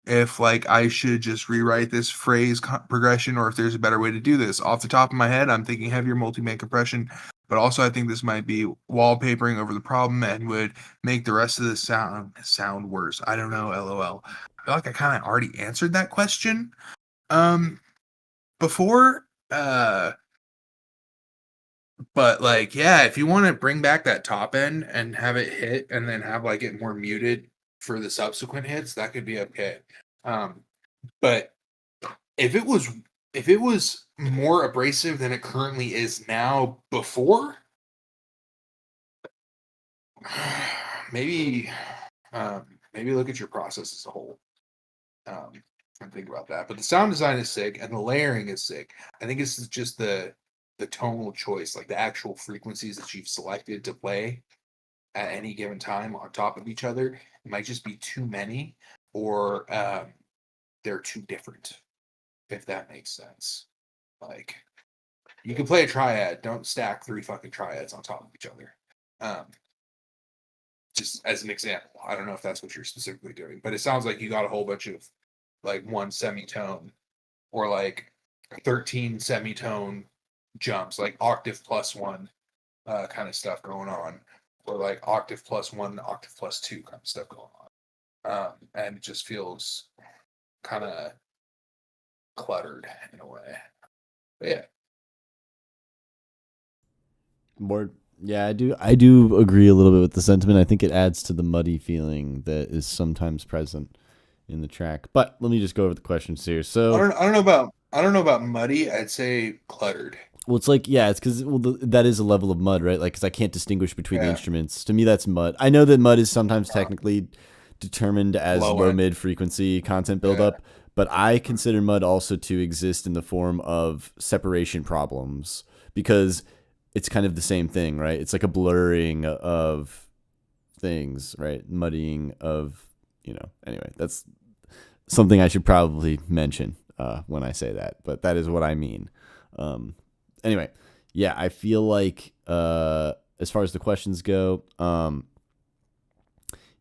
if like I should just rewrite this phrase progression or if there's a better way to do this. Off the top of my head, I'm thinking heavier multi-band compression, but also I think this might be wallpapering over the problem and would make the rest of the sound worse. I don't know, LOL. I feel like I kind of already answered that question before. But like, yeah, if you want to bring back that top end and have it hit and then have like it more muted for the subsequent hits, that could be okay. But if it was more abrasive than it currently is now before, maybe look at your process as a whole. And think about that. But the sound design is sick and the layering is sick. I think it's just the tonal choice, like the actual frequencies that you've selected to play at any given time on top of each other. It might just be too many, or they're too different, if that makes sense. Like, you can play a triad, don't stack 3 fucking triads on top of each other. Just as an example. I don't know if that's what you're specifically doing, but it sounds like you got a whole bunch of like one semitone or like 13 semitone jumps, like octave plus 1 kind of stuff going on, or like octave plus 1, octave plus 2 kind of stuff going on. And it just feels kind of cluttered in a way. But yeah. More, yeah, I do agree a little bit with the sentiment. I think it adds to the muddy feeling that is sometimes present in the track. But let me just go over the questions here. So I don't know about muddy. I'd say cluttered. well, it's like, yeah, it's because that is a level of mud, right? Like, because I can't distinguish between the Yeah. instruments. To me, that's mud. I know that mud is sometimes technically determined as Low low end. mid frequency content buildup, but I consider mud also to exist in the form of separation problems because it's kind of the same thing, right? It's like a blurring of things, right? Muddying of, anyway, that's something I should probably mention when I say that, but that is what I mean. Anyway, yeah, I feel like as far as the questions go,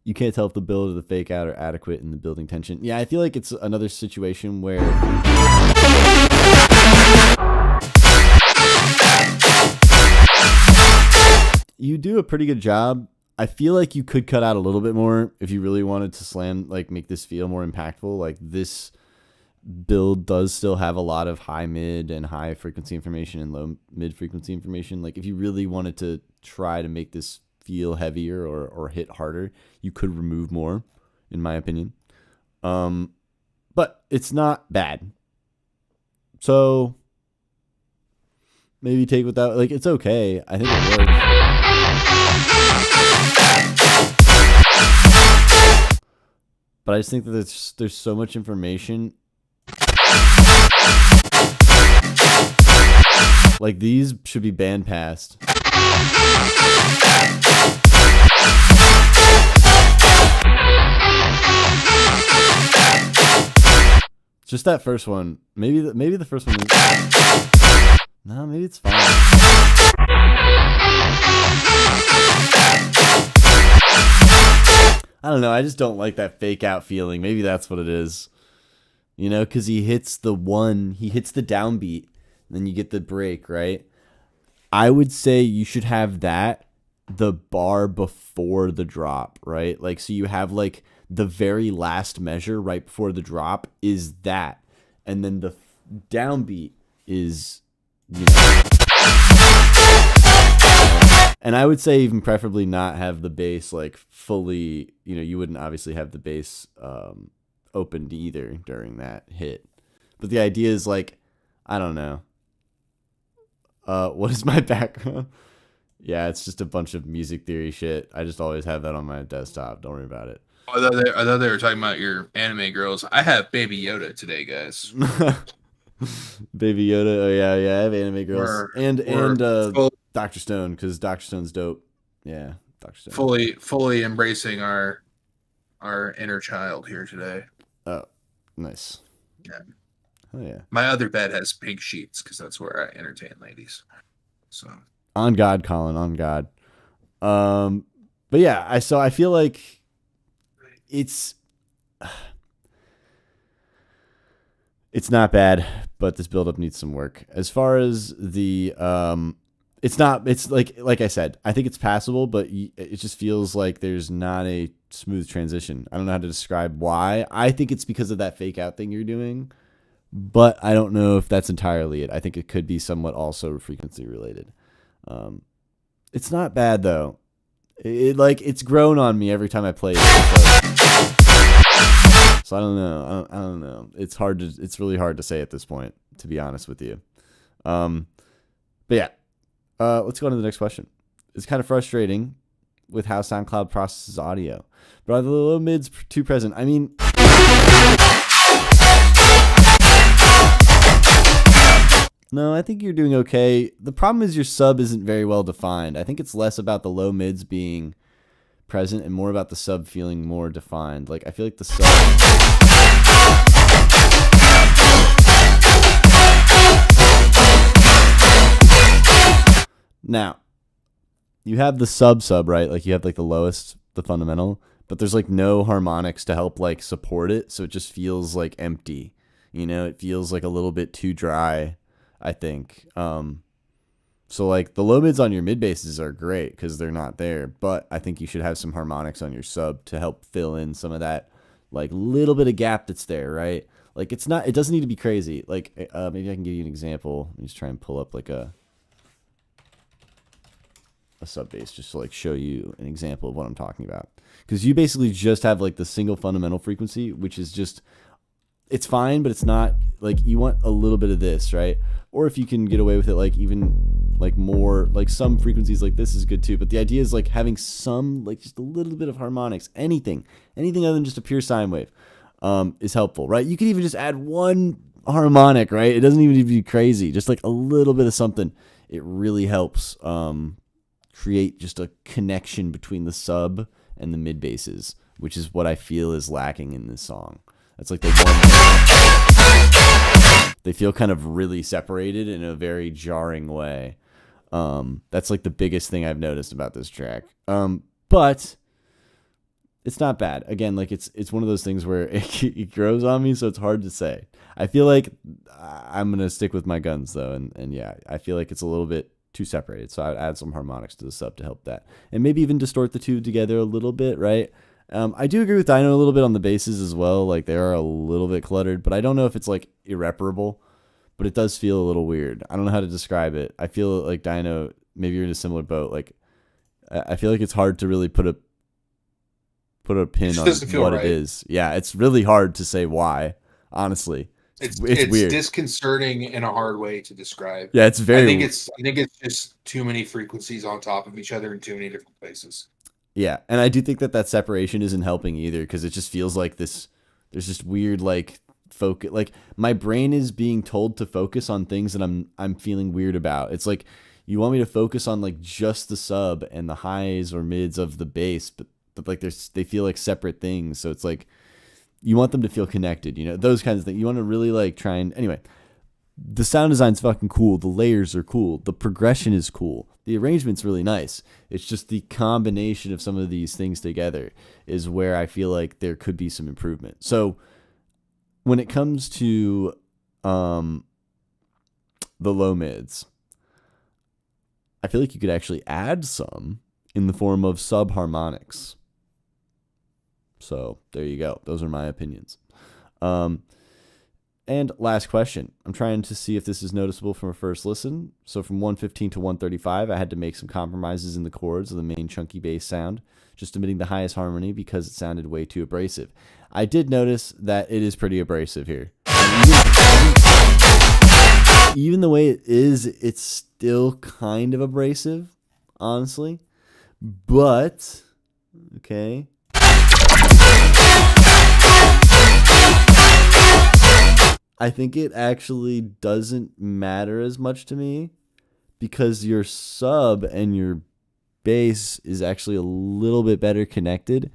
you can't tell if the build or the fake out are adequate in the building tension. Yeah, I feel like it's another situation where you do a pretty good job. I feel like you could cut out a little bit more if you really wanted to make this feel more impactful. Like this build does still have a lot of high mid and high frequency information and low mid frequency information. Like if you really wanted to try to make this feel heavier or hit harder, you could remove more, in my opinion. But it's not bad. So maybe take without, like, it's okay. I think it works. But I just think that there's so much information. Like these should be bandpassed. Just that first one. Maybe the first one. No, maybe it's fine. I don't know. I just don't like that fake out feeling. Maybe that's what it is. Because he hits the downbeat, and then you get the break, right? I would say you should have the bar before the drop, right? Like, so you have like the very last measure right before the drop is that, and then the downbeat is, and I would say even preferably not have the bass like fully, you wouldn't obviously have the bass opened either during that hit. But the idea is like, I don't know. What is my background? Yeah, it's just a bunch of music theory shit. I just always have that on my desktop. Don't worry about it. I thought they were talking about your anime girls. I have Baby Yoda today, guys. Baby Yoda. Oh yeah, I have anime girls and full, Dr. Stone, because Dr. Stone's dope. Yeah, Dr. Stone. Fully embracing our inner child here today. Oh, nice. Yeah. Oh yeah. My other bed has pink sheets because that's where I entertain ladies. So on God, Colin, on God. But yeah, I feel like it's not bad, but this buildup needs some work. As far as the it's like I said, I think it's passable, but it just feels like there's not a smooth transition. I don't know how to describe why. I think it's because of that fake out thing you're doing, but I don't know if that's entirely it. I think it could be somewhat also frequency related. It's not bad though. It's grown on me every time I play it. So I don't know. I don't know. It's really hard to say at this point, to be honest with you. But yeah, let's go on to the next question. It's kind of frustrating with how SoundCloud processes audio, but are the low mids too present? I mean, no, I think you're doing okay. The problem is your sub isn't very well defined. I think it's less about the low mids being present and more about the sub feeling more defined. Like, I feel like the sub... Now, you have the sub, right? Like, you have, like, the lowest, the fundamental, but there's, like, no harmonics to help, like, support it, so it just feels, like, empty. It feels, like, a little bit too dry, I think. So like the low mids on your mid basses are great because they're not there, but I think you should have some harmonics on your sub to help fill in some of that like little bit of gap that's there, right? Like it doesn't need to be crazy. Like maybe I can give you an example. Let me just try and pull up like a a sub bass just to like show you an example of what I'm talking about. Because you basically just have like the single fundamental frequency, which is just, it's fine, but it's not like, you want a little bit of this, right? Or if you can get away with it, like even like more, like some frequencies like this is good too. But the idea is like having some, like just a little bit of harmonics, anything other than just a pure sine wave is helpful, right? You could even just add one harmonic, right? It doesn't even need to be crazy. Just like a little bit of something. It really helps create just a connection between the sub and the mid basses, which is what I feel is lacking in this song. That's like the one. They feel kind of really separated in a very jarring way. That's like the biggest thing I've noticed about this track. But it's not bad. Again, like it's one of those things where it grows on me, so it's hard to say. I feel like I'm gonna stick with my guns though, and yeah, I feel like it's a little bit too separated. So I'd add some harmonics to the sub to help that, and maybe even distort the two together a little bit, right? I do agree with Dino a little bit on the basses as well. Like they are a little bit cluttered, but I don't know if it's like irreparable, but it does feel a little weird. I don't know how to describe it. I feel like Dino, maybe you're in a similar boat. Like I feel like it's hard to really put a pin on what right. It is. Yeah, it's really hard to say why, honestly. It's weird. Disconcerting in a hard way to describe. Yeah, it's very. I think it's just too many frequencies on top of each other in too many different places. Yeah, and I do think that separation isn't helping either, because it just feels like this. There's just weird like focus. Like my brain is being told to focus on things that I'm feeling weird about. It's like you want me to focus on like just the sub and the highs or mids of the bass, but like they feel like separate things. So it's like you want them to feel connected, you know, those kinds of things. You want to really like try and anyway. The sound design's fucking cool. The layers are cool. The progression is cool. The arrangement's really nice. It's just the combination of some of these things together is where I feel like there could be some improvement. So when it comes to the low mids, I feel like you could actually add some in the form of subharmonics. So there you go. Those are my opinions. And last question. I'm trying to see if this is noticeable from a first listen. So from 115 to 135, I had to make some compromises in the chords of the main chunky bass sound, just omitting the highest harmony because it sounded way too abrasive. I did notice that it is pretty abrasive here. Even the way it is, it's still kind of abrasive, honestly. But, okay. I think it actually doesn't matter as much to me because your sub and your bass is actually a little bit better connected,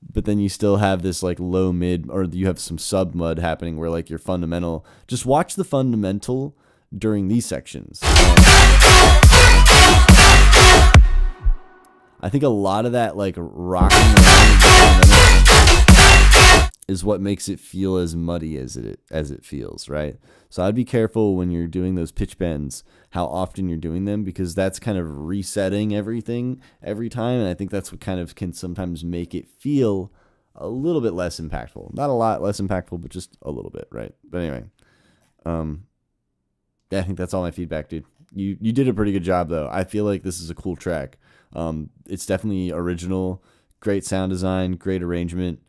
but then you still have this like low mid, or you have some sub mud happening where like your fundamental, just watch the fundamental during these sections. I think a lot of that like rocking around is what makes it feel as muddy as it feels, right? So I'd be careful when you're doing those pitch bends, how often you're doing them, because that's kind of resetting everything every time, and I think that's what kind of can sometimes make it feel a little bit less impactful. Not a lot less impactful, but just a little bit, right? But anyway, yeah, I think that's all my feedback, dude. You did a pretty good job, though. I feel like this is a cool track. It's definitely original, great sound design, great arrangement.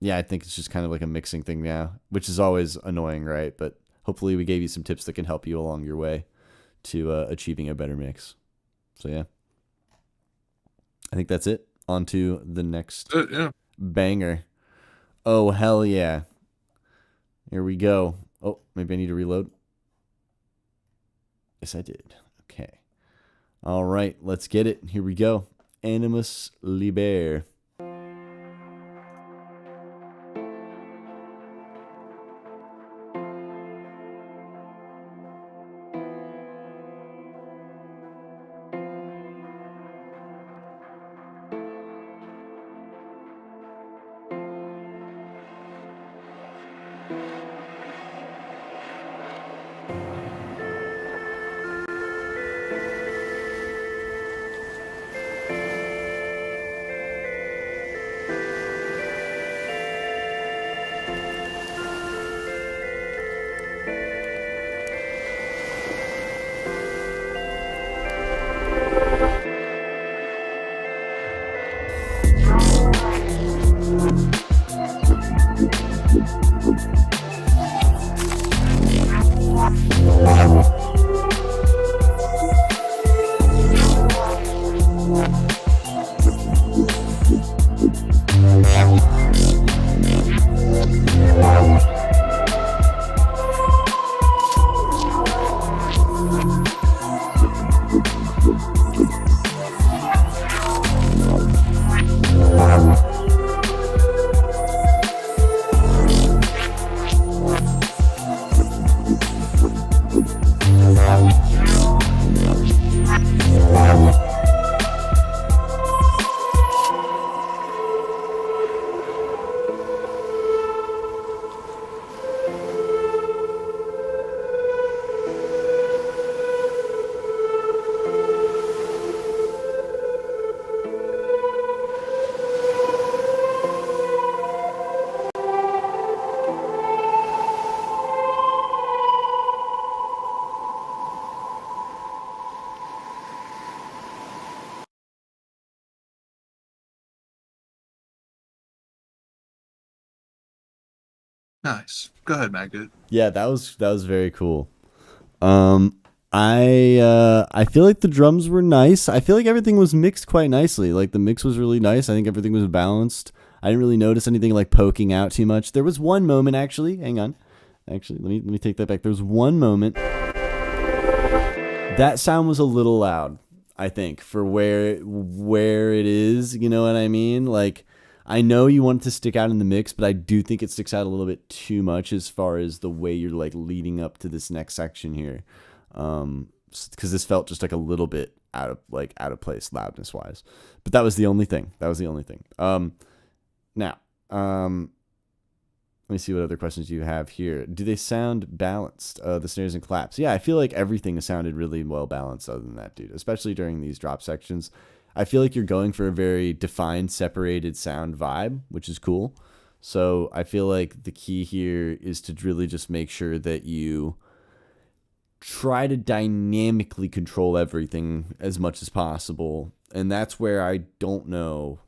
Yeah, I think it's just kind of like a mixing thing now, which is always annoying, right? But hopefully we gave you some tips that can help you along your way to achieving a better mix. So yeah, I think that's it. On to the next banger. Oh, hell yeah. Here we go. Oh, maybe I need to reload. Yes, I did. Okay. All right, let's get it. Here we go. Animus Liber. Nice. Go ahead, Matt. Good. Yeah, that was very cool. Um, I feel like the drums were nice. I feel like everything was mixed quite nicely. Like the mix was really nice. I think everything was balanced. I didn't really notice anything like poking out too much. There was one moment actually. Hang on. Actually, let me take that back. There was one moment that sound was a little loud. I think for where it is. You know what I mean? Like I know you want it to stick out in the mix, but I do think it sticks out a little bit too much as far as the way you're like leading up to this next section here. Because this felt just like a little bit out of place loudness wise, but that was the only thing. Now, let me see what other questions you have here. Do they sound balanced? The snares and claps. Yeah, I feel like everything sounded really well balanced other than that, dude, especially during these drop sections. I feel like you're going for a very defined, separated sound vibe, which is cool. So I feel like the key here is to really just make sure that you try to dynamically control everything as much as possible. And that's where I don't know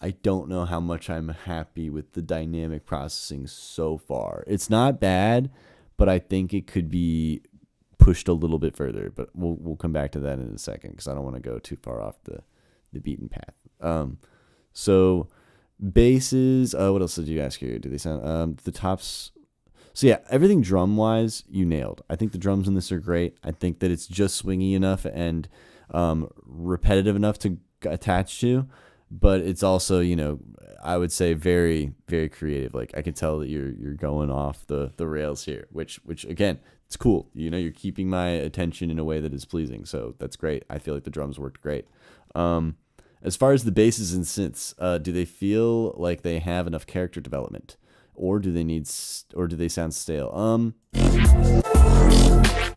how much I'm happy with the dynamic processing so far. It's not bad, but I think it could be pushed a little bit further. But we'll come back to that in a second because I don't want to go too far off the beaten path. So basses. What else did you ask here? Do they sound the tops? So yeah, everything drum wise, you nailed. I think the drums in this are great. I think that it's just swingy enough and repetitive enough to attach to, but it's also, you know, I would say very, very creative. Like I can tell that you're going off the rails here, which again, it's cool. You know, you're keeping my attention in a way that is pleasing. So that's great. I feel like the drums worked great. As far as the basses and synths, do they feel like they have enough character development? Or do they sound stale?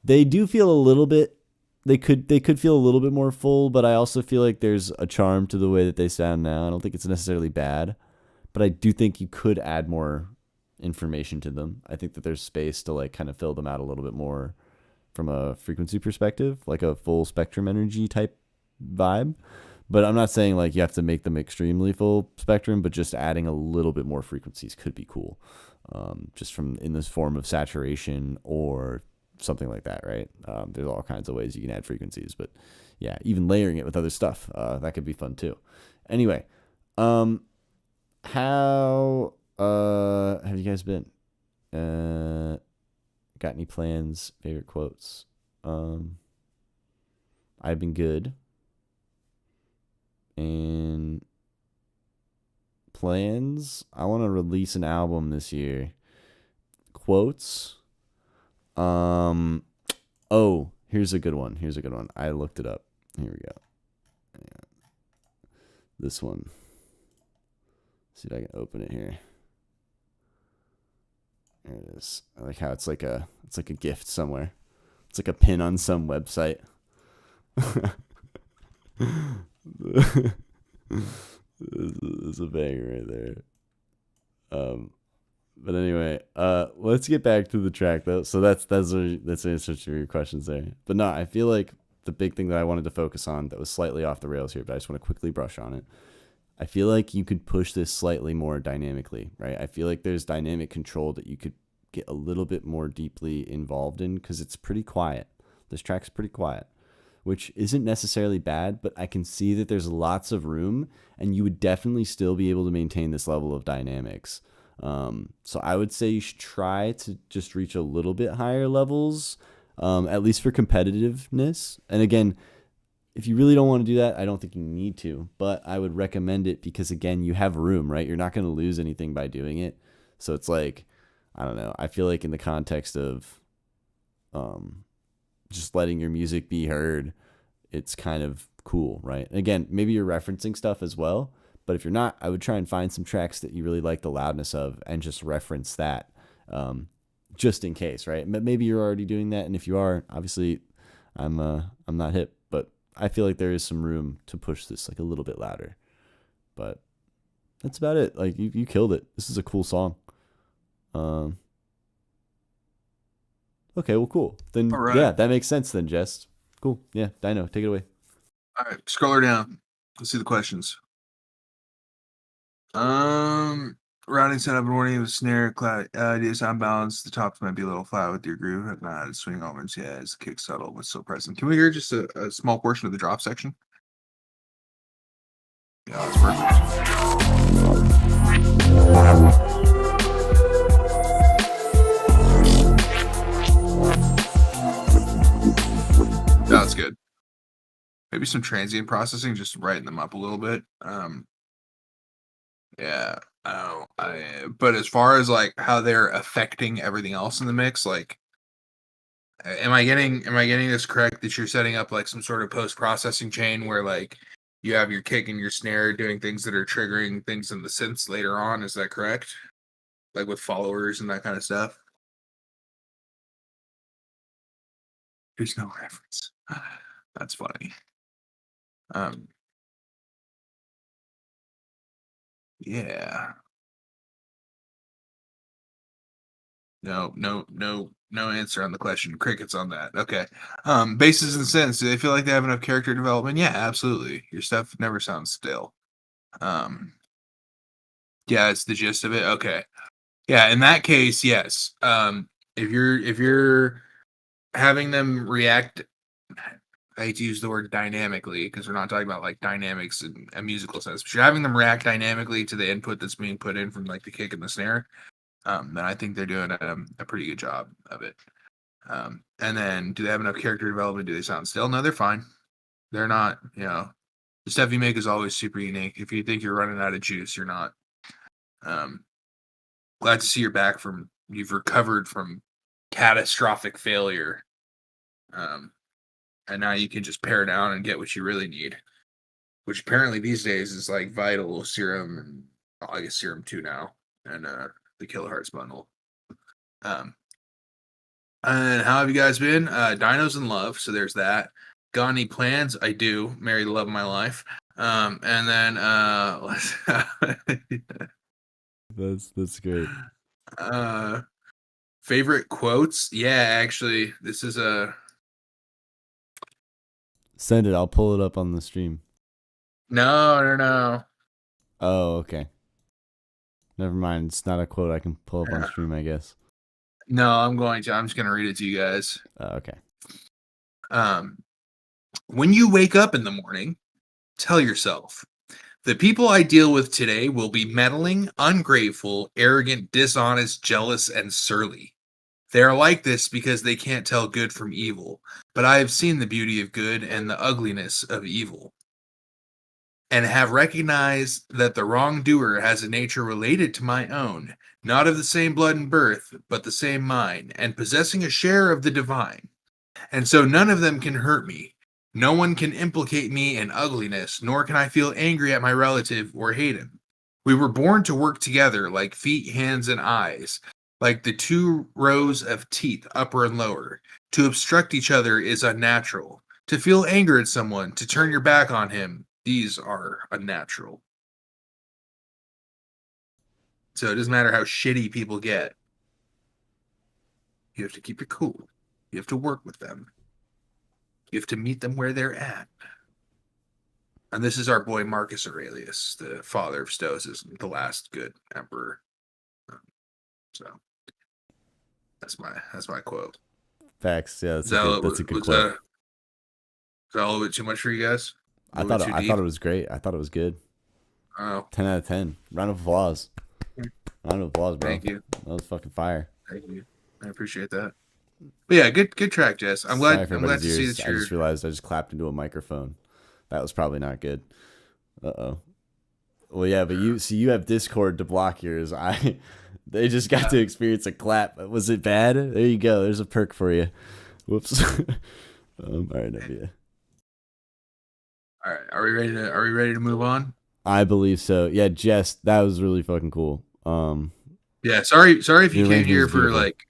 They do feel a little bit. They could feel a little bit more full, but I also feel like there's a charm to the way that they sound now. I don't think it's necessarily bad, but I do think you could add more information to them. I think that there's space to like kind of fill them out a little bit more from a frequency perspective, like a full spectrum energy type vibe. But I'm not saying like you have to make them extremely full spectrum, but just adding a little bit more frequencies could be cool. Just from in this form of saturation or something like that, right? There's all kinds of ways you can add frequencies, but yeah, even layering it with other stuff, that could be fun too. Anyway, how have you guys been? Got any plans, favorite quotes? I've been good. And plans, I want to release an album this year. Quotes. Oh, here's a good one. I looked it up. Here we go. Yeah. This one. See if I can open it here. There it is. I like how it's like a gift somewhere. It's like a pin on some website. It's a banger right there. But anyway, let's get back to the track though. So that's answer to your questions there. But no, I feel like the big thing that I wanted to focus on that was slightly off the rails here, but I just want to quickly brush on it. I feel like you could push this slightly more dynamically, right? I feel like there's dynamic control that you could get a little bit more deeply involved in because it's pretty quiet. This track's pretty quiet, which isn't necessarily bad, but I can see that there's lots of room and you would definitely still be able to maintain this level of dynamics. So I would say you should try to just reach a little bit higher levels, at least for competitiveness. And again, if you really don't want to do that, I don't think you need to, but I would recommend it because again, you have room, right? You're not going to lose anything by doing it. So it's like, I don't know. I feel like in the context of, just letting your music be heard, it's kind of cool, right? Again, maybe you're referencing stuff as well, but if you're not, I would try and find some tracks that you really like the loudness of and just reference that, just in case, right? Maybe you're already doing that, and if you are, obviously, I'm not hip, but I feel like there is some room to push this like a little bit louder. But that's about it. Like you killed it. This is a cool song. Okay, well, cool. Then All right. yeah, that makes sense then, Jess. Cool. Yeah, Dino, take it away. All right, scroll her down. Let's see the questions. routing setup and warning with snare, idea sound balance. The tops might be a little flat with your groove. Have not swing elements. Yeah, it's kick subtle, but still present. Can we hear just a small portion of the drop section? Yeah, that's perfect. That's good. Maybe some transient processing, just to brighten them up a little bit. Yeah, but as far as like how they're affecting everything else in the mix, like, am I getting this correct that you're setting up like some sort of post processing chain where like you have your kick and your snare doing things that are triggering things in the synths later on? Is that correct? Like with followers and that kind of stuff. There's no reference. That's funny. Yeah. No answer on the question. Crickets on that. Okay. Bases and synths, do they feel like they have enough character development? Yeah, absolutely. Your stuff never sounds stale. Yeah, it's the gist of it. Okay. Yeah, in that case, yes. If you're having them react, I hate to use the word dynamically because we're not talking about like dynamics in a musical sense, but you're having them react dynamically to the input that's being put in from like the kick and the snare. Then I think they're doing a pretty good job of it. And then, do they have enough character development? Do they sound still? No, they're fine. They're not, the stuff you make is always super unique. If you think you're running out of juice, you're not. Glad to see you're back you've recovered from catastrophic failure. And now you can just pare down and get what you really need, which apparently these days is like Vital, Serum, and I guess Serum 2 now, and the Kilohertz bundle. And how have you guys been? Dinos in love, so there's that. Got any plans? I do. Marry the love of my life. And then that's great. Favorite quotes? Yeah, actually, this is a. Send it. I'll pull it up on the stream. No. Oh, okay. Never mind. It's not a quote I can pull up on stream, I guess. No, I'm just going to read it to you guys. Okay. When you wake up in the morning, tell yourself, the people I deal with today will be meddling, ungrateful, arrogant, dishonest, jealous, and surly. They are like this because they can't tell good from evil, but I have seen the beauty of good and the ugliness of evil, and have recognized that the wrongdoer has a nature related to my own, not of the same blood and birth, but the same mind, and possessing a share of the divine. And so none of them can hurt me. No one can implicate me in ugliness, nor can I feel angry at my relative or hate him. We were born to work together like feet, hands, and eyes, like the two rows of teeth, upper and lower. To obstruct each other is unnatural. To feel anger at someone, to turn your back on him, these are unnatural. So it doesn't matter how shitty people get. You have to keep it cool. You have to work with them. You have to meet them where they're at. And this is our boy Marcus Aurelius, the father of Stoicism, the last good emperor. So that's my quote. Facts. Yeah, that's a good quote. Is that a little bit too much for you guys? I thought it was great. I thought it was good. Oh. 10 out of 10. Round of applause. Round of applause, bro. Thank you. That was fucking fire. Thank you. I appreciate that. But yeah, good track, Jess. I'm glad to see that I just realized I just clapped into a microphone. That was probably not good. Uh-oh. Well, yeah, but you have Discord to block yours. They just got to experience a clap. Was it bad? There you go. There's a perk for you. Whoops. All right, yeah. All right, are we ready to move on? I believe so. Yeah, Jess, that was really fucking cool. Yeah, sorry if you came here for like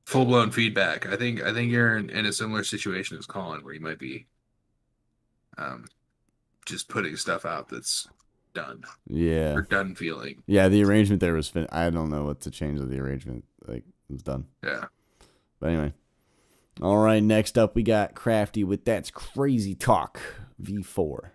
full blown feedback. I think you're in a similar situation as Colin, where you might be just putting stuff out that's done. Yeah. Or done feeling. Yeah, the arrangement there was I don't know what to change of the arrangement. Like, it was done. Yeah. But anyway. All right, next up we got Crafty with That's Crazy Talk V4.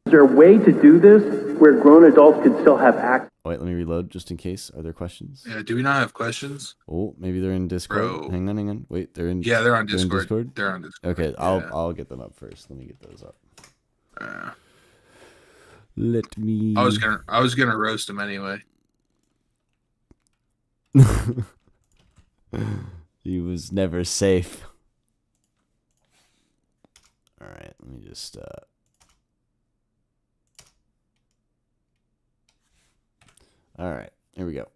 Is there a way to do this where grown adults could still have access? Wait, let me reload just in case. Are there questions? Yeah, do we not have questions? Oh, maybe they're in Discord. Bro. Hang on. Wait, they're in. Yeah, they're on They're in Discord. Discord. They're on Discord. Okay, Yeah. I'll get them up first. Let me get those up. Uh, Let me. I was gonna roast him anyway. He was never safe. All right, let me just. All right, here we go.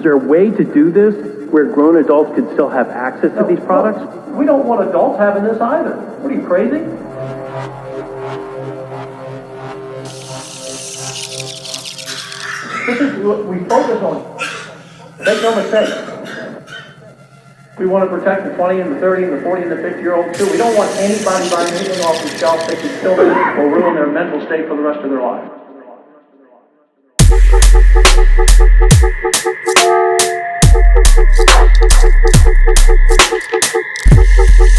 Is there a way to do this where grown adults could still have access to these products? We don't want adults having this either. What are you, crazy? This is what we focus on. Make no mistake. We want to protect the 20 and the 30 and the 40 and the 50-year-olds too. We don't want anybody buying anything off the shelf that could kill them or ruin their mental state for the rest of their life.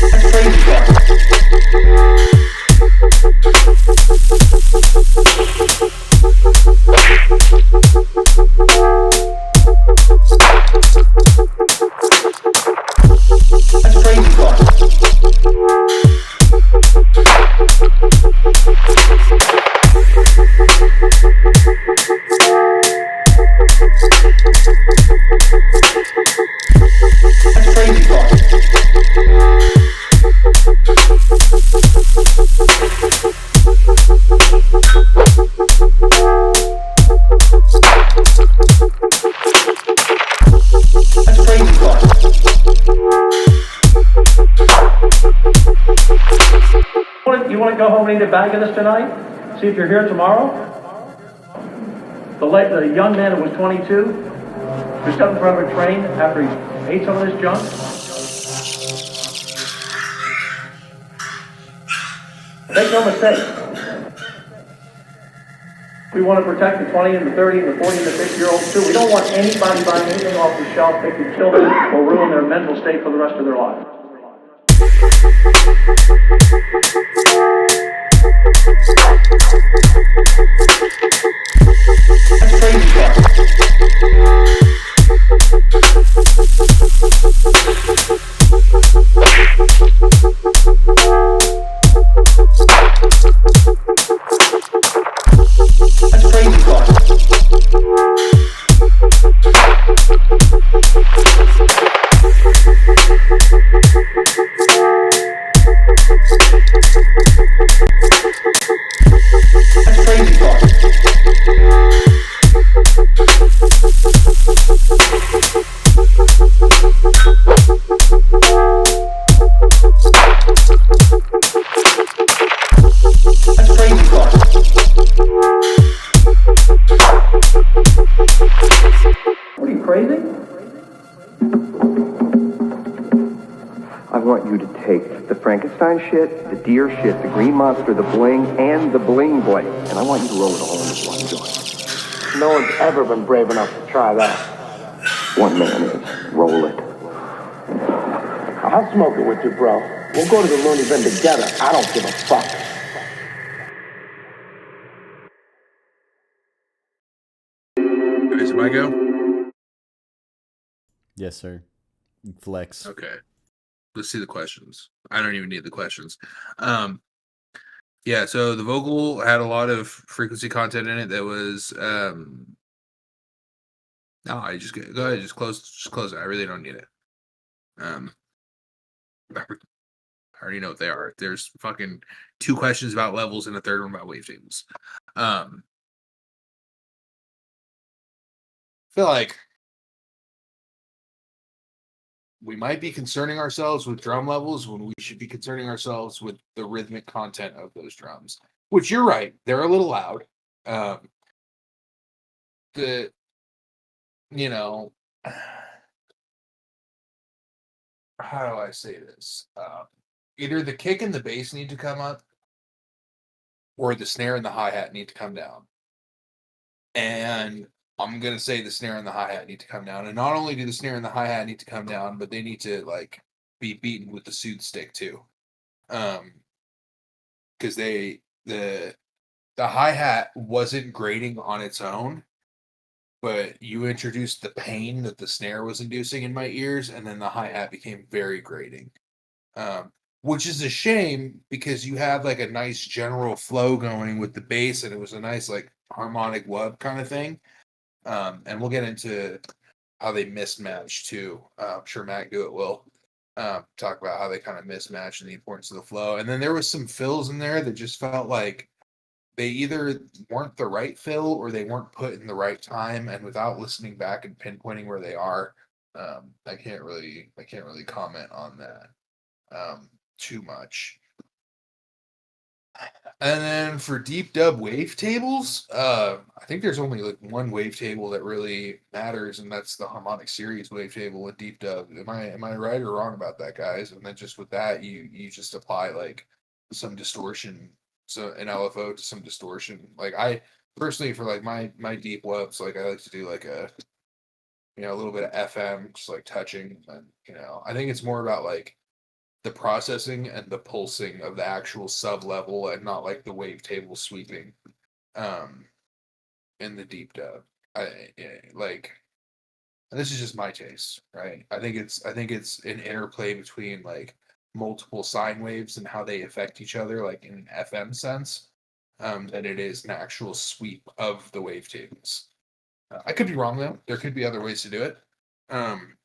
That's crazy stuff. That's crazy talk. That's crazy talk. That's crazy talk. You want to go home and eat a bag of this tonight? See if you're here tomorrow? The young man who was 22, who stood in front of a train after he ate some of this junk. Make no mistake. We want to protect the 20 and the 30 and the 40 and the 50-year-olds too. We don't want anybody buying anything off the shelf that could kill them or ruin their mental state for the rest of their life. That's crazy talk. That's crazy talk. That's crazy talk. That's crazy talk. What are you, crazy? I want you to take the Frankenstein shit, the deer shit, the green monster, the bling, and the bling bling. And I want you to roll it all into one joint. No one's ever been brave enough to try that. One man is. Roll it. I'll smoke it with you, bro. We'll go to the loony bin together. I don't give a fuck. Is my go? Yes, sir. Flex. Okay. Let's see the questions. I don't even need the questions. Yeah, so the vocal had a lot of frequency content in it that was no, I just go ahead, just close it. I really don't need it. I already know what they are. There's fucking 2 questions about levels and a third one about wavetables. I feel like we might be concerning ourselves with drum levels when we should be concerning ourselves with the rhythmic content of those drums. Which you're right, they're a little loud. How do I say this? Either the kick and the bass need to come up, or the snare and the hi-hat need to come down. And I'm going to say the snare and the hi-hat need to come down. And not only do the snare and the hi-hat need to come down, but they need to like be beaten with the soothe stick too. Because the hi-hat wasn't grating on its own. but you introduced the pain that the snare was inducing in my ears, and then the hi-hat became very grating. Which is a shame because you have like a nice general flow going with the bass, and it was a nice like harmonic wub kind of thing. And we'll get into how they mismatch too. I'm sure Mac Do It will talk about how they kind of mismatch and the importance of the flow. And then there was some fills in there that just felt like they either weren't the right fill or they weren't put in the right time. And without listening back and pinpointing where they are, I can't really comment on that too much. And then for deep dub wavetables, I think there's only like one wavetable that really matters, and that's the harmonic series wavetable with deep dub. Am I right or wrong about that, guys? And then just with that, you just apply like some distortion, so an LFO to some distortion. Like I personally, for like my deep wubs, like I like to do like a little bit of FM, just like touching, and I think it's more about like the processing and the pulsing of the actual sub level and not like the wavetable sweeping in the deep dub. Like this is just my taste, right? I think it's an interplay between like multiple sine waves and how they affect each other, like in an FM sense, than it is an actual sweep of the wavetables. I could be wrong though. There could be other ways to do it. I'm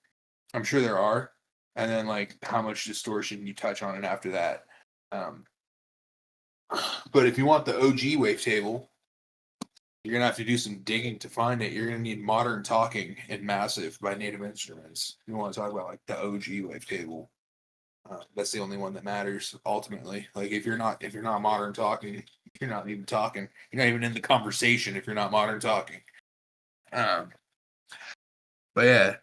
sure there are. And then like how much distortion you touch on it after that. But if you want the OG wavetable, you're gonna have to do some digging to find it. You're gonna need Modern Talking in Massive by Native Instruments. You want to talk about like the OG wavetable. That's the only one that matters ultimately. Like if you're not Modern Talking, you're not even talking. You're not even in the conversation if you're not Modern Talking. But yeah.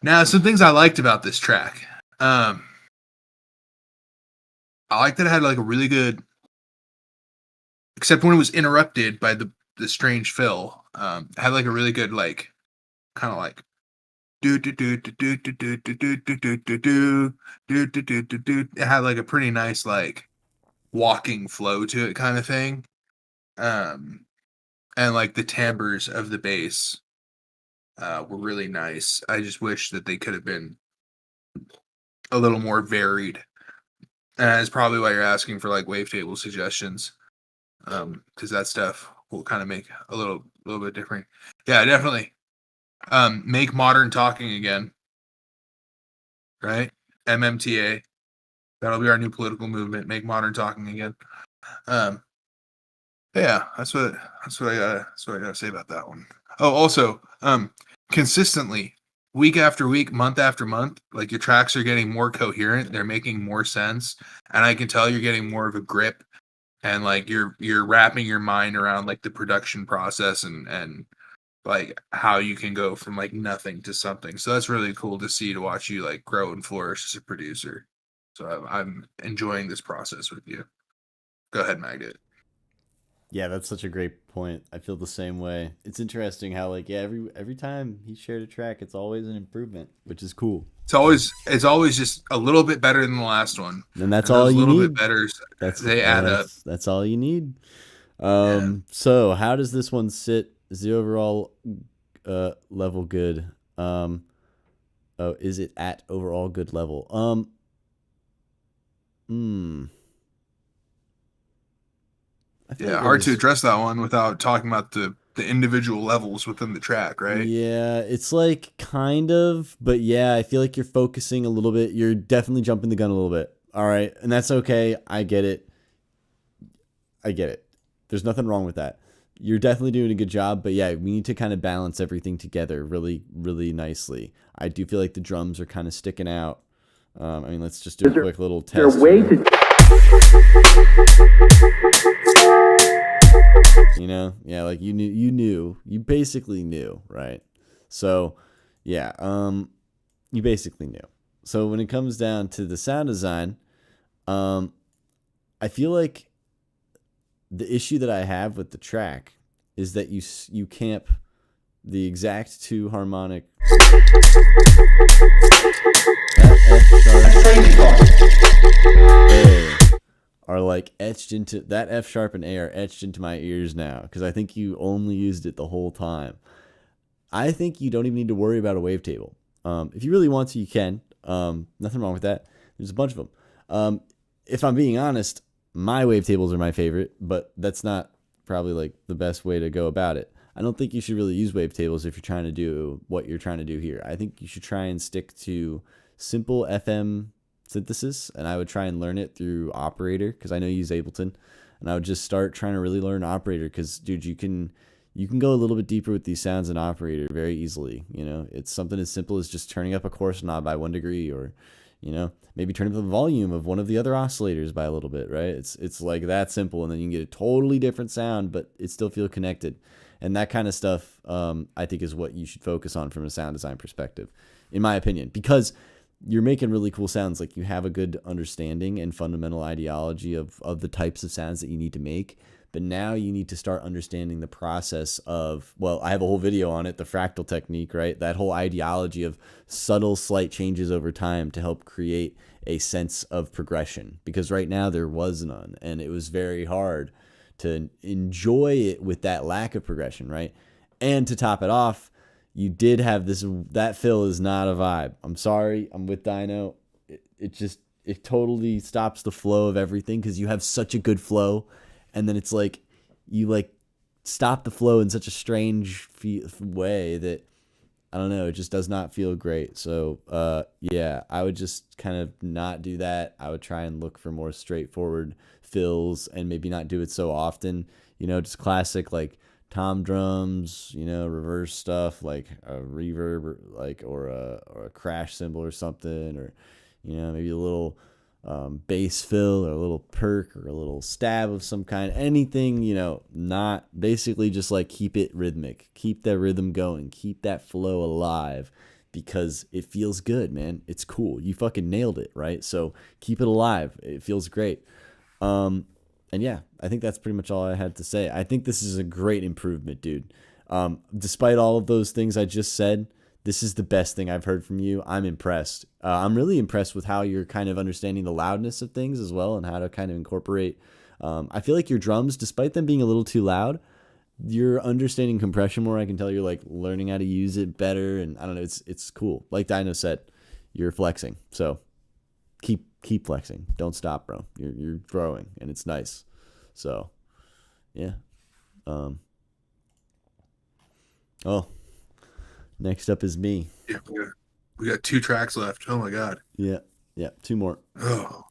Now some things I liked about this track. I like that it had like a really good, except when it was interrupted by the strange fill. It had like a really good like kind of like do do do do do do do do do do do do do do do do. It had like a pretty nice like walking flow to it kind of thing. And like the timbres of the bass were really nice. I just wish that they could have been a little more varied. And that's probably why you're asking for like wavetable suggestions. Because that stuff will kind of make a little bit different. Yeah, definitely. Make Modern Talking again. Right? MMTA. That'll be our new political movement. Make Modern Talking again. Yeah, that's what I gotta say about that one. Oh, also, consistently, week after week, month after month, like your tracks are getting more coherent. They're making more sense, and I can tell you're getting more of a grip, and like you're wrapping your mind around like the production process and like how you can go from like nothing to something. So that's really cool to see, to watch you like grow and flourish as a producer. So I'm enjoying this process with you. Go ahead, Magnet. Yeah, that's such a great point. I feel the same way. It's interesting how like every time he shared a track, it's always an improvement, which is cool. It's always just a little bit better than the last one. And that's all you need. A little bit better. They add up. That's all you need. So how does this one sit? Is the overall level good? Is it at overall good level? Yeah, hard to address that one without talking about the individual levels within the track, right? Yeah, it's like kind of, but yeah, I feel like you're focusing a little bit. You're definitely jumping the gun a little bit. All right, and that's okay. I get it. There's nothing wrong with that. You're definitely doing a good job, but yeah, we need to kind of balance everything together really, really nicely. I do feel like the drums are kind of sticking out. I mean, let's just do a quick little test. Is there a way to... Yeah, like you basically knew, right? So yeah, you basically knew. So when it comes down to the sound design, I feel like the issue that I have with the track is that you camp the exact two harmonic are like etched into that F sharp and A are etched into my ears now because I think you only used it the whole time. I think you don't even need to worry about a wavetable. If you really want to, you can. Nothing wrong with that. There's a bunch of them. If I'm being honest, my wavetables are my favorite, but that's not probably like the best way to go about it. I don't think you should really use wavetables if you're trying to do what you're trying to do here. I think you should try and stick to simple FM synthesis, and I would try and learn it through Operator, because I know you use Ableton, and I would just start trying to really learn Operator, because dude, you can go a little bit deeper with these sounds in Operator very easily. You know, it's something as simple as just turning up a chorus knob by 1 degree, or you know, maybe turn up the volume of one of the other oscillators by a little bit, right? It's like that simple, and then you can get a totally different sound, but it still feel connected. And that kind of stuff, I think, is what you should focus on from a sound design perspective, in my opinion, because you're making really cool sounds. Like, you have a good understanding and fundamental ideology of the types of sounds that you need to make. But now you need to start understanding the process of, well, I have a whole video on it, the fractal technique, right? That whole ideology of subtle, slight changes over time to help create a sense of progression. Because right now there was none, and it was very hard to enjoy it with that lack of progression, right? And to top it off, you did have this, that fill is not a vibe. I'm sorry, I'm with Dino. It totally stops the flow of everything, because you have such a good flow, and then it's like, you like stop the flow in such a strange way that, I don't know, it just does not feel great. So, yeah, I would just kind of not do that. I would try and look for more straightforward fills, and maybe not do it so often, you know, just classic like tom drums, you know, reverse stuff like a reverb, like or a crash cymbal or something, or you know, maybe a little bass fill, or a little perk, or a little stab of some kind, anything, you know, not basically just like keep it rhythmic, keep that rhythm going, keep that flow alive, because it feels good, man. It's cool. You fucking nailed it, right? So keep it alive. It feels great. And yeah, I think that's pretty much all I had to say. I think this is a great improvement, dude. Despite all of those things I just said, this is the best thing I've heard from you. I'm impressed. I'm really impressed with how you're kind of understanding the loudness of things as well, and how to kind of incorporate. I feel like your drums, despite them being a little too loud, you're understanding compression more. I can tell you're like learning how to use it better, and I don't know, it's cool. Like Dino said, you're flexing. So keep flexing. Don't stop, bro. You're growing, and it's nice. So, yeah. Oh, next up is me. Yeah, we got 2 tracks left. Oh my god. Yeah, 2 more. Oh,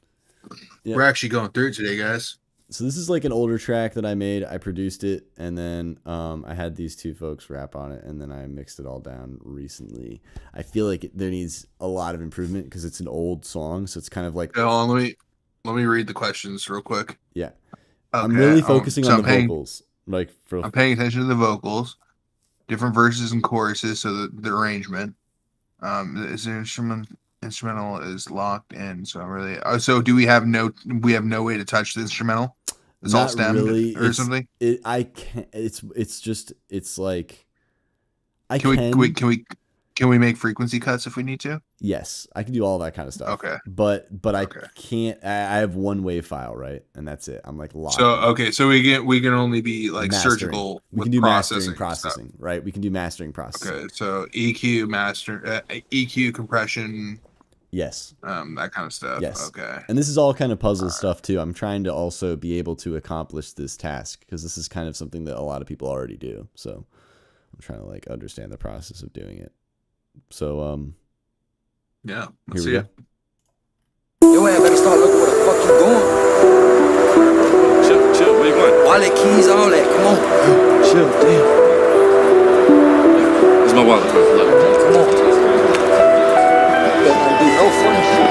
yeah. We're actually going through it today, guys. So this is like an older track that I made. I produced it, and then I had these 2 folks rap on it, and then I mixed it all down recently. I feel like there needs a lot of improvement, because it's an old song, so it's kind of like. Hold on, let me read the questions real quick. Yeah, okay. I'm really focusing on the vocals. Like, I'm paying attention to the vocals, different verses and choruses, so the arrangement. Is the instrumental is locked in, so I'm really. So do we have no way to touch the instrumental? It's all stemmed really, or something. I can't. It's just like. Can we make frequency cuts if we need to? Yes, I can do all that kind of stuff. Okay. But I can't. I have 1 wave file, right, and that's it. I'm like locked. So we can only be like mastering. Surgical. We can do processing, right? We can do mastering processing. Okay, so EQ EQ compression. Yes. That kind of stuff. Yes. Okay. And this is all kind of puzzle stuff too. I'm trying to also be able to accomplish this task, because this is kind of something that a lot of people already do. So I'm trying to like understand the process of doing it. So yeah, here we go. Yo, I better start looking where the fuck you going. Chill, where you going? Wallet, keys, all that. Come on. Chill, damn. It's my wallet. Look. Come on. No funny shit.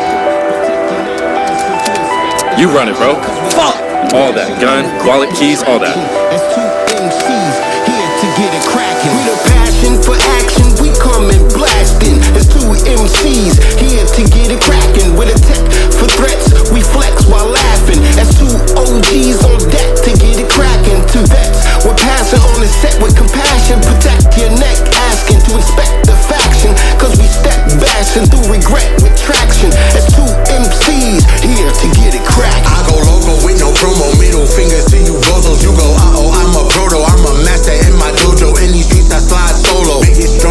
You run it, bro. Fuck! All that. Gun, wallet, keys, all that. It's 2 MCs here to get it cracking. With a passion for action, we come and blasting. It's 2 MCs here to get it cracking. With a tech for threats, we flex while laughing. That's 2 OGs on deck to get it cracking. To vets, we're passing on the set with compassion. Protect your neck, asking to inspect the faction. Cause we step bashing through regret with traction. It's 2 MCs here to get it cracking. I go local with no promo, middle fingers to you bozos. You go, uh-oh, I'm a proto, I'm a master in my dojo. In these streets I slide solo. Biggest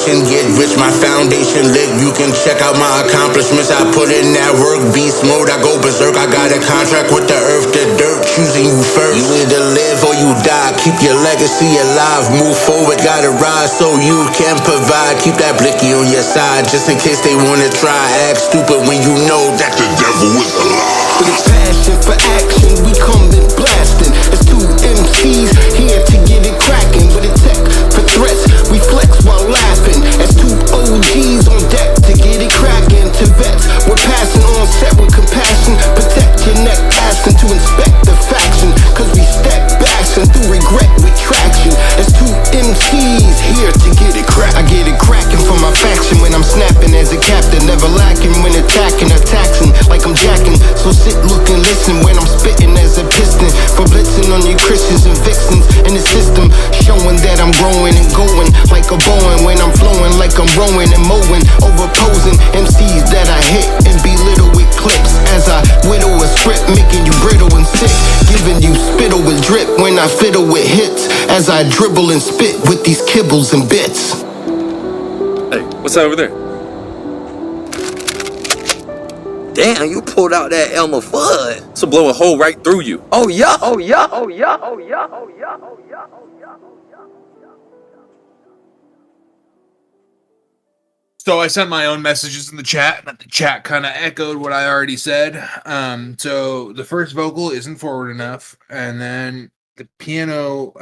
nation, get rich, my foundation lit. You can check out my accomplishments. I put in that work, beast mode, I go berserk. I got a contract with the earth, the dirt, choosing you first. You either live or you die, keep your legacy alive. Move forward, gotta rise so you can provide. Keep that blicky on your side, just in case they wanna try. Act stupid when you know that the devil is alive. With a passion for action, we come in blasting. As two MCs here to get it cracking. With a tech for threats, we flex while laughing. As two OGs on deck to get it cracking. To vets, we're passing on set with compassion. Protect your neck, asking to inspect the faction. Cause we step bashing through regret with traction. As two MCs here to get it crack. I get it cracking for my faction when I'm snapping as a captain. Never lacking when attacking or taxing like I'm jacking. So sit, look, and listen when I'm spitting as a piston. For blitzing on you Christians and vixens in the system. Showing that I'm growing and going like a Boeing. When I'm flowing like I'm rowing and mowing. Overposing MCs that I hit and belittle with clips. As I whittle a script, making you brittle and sick. Giving you spittle with drip when I fiddle with hits. As I dribble and spit with these kibbles and bits. Hey, what's that over there? Damn, you pulled out that Elmer Fudd. This will blow a hole right through you. Oh yeah, oh yeah, oh yeah, oh yeah, oh yeah, oh yeah, oh yeah, oh yeah. So I sent my own messages in the chat, and the chat kind of echoed what I already said. So the first vocal isn't forward enough, and then the piano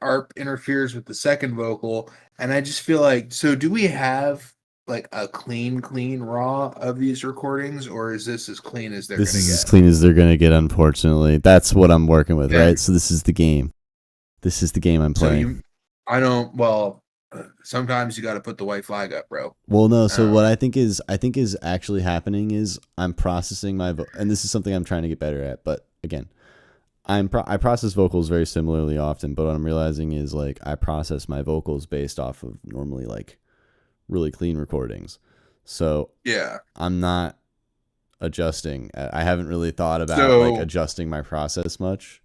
ARP interferes with the second vocal, and I just feel like, so do we have like a clean raw of these recordings, or is this as clean as they're gonna get? This is as clean as they're gonna get, unfortunately. That's what I'm working with, right? So this is the game. This is the game I'm playing. Sometimes you got to put the white flag up, bro. Well, no. So what I think is actually happening is I'm processing my and this is something I'm trying to get better at. But again, I process vocals very similarly often. But what I'm realizing is like I process my vocals based off of normally like really clean recordings. So yeah, I'm not adjusting. I haven't really thought about like adjusting my process much.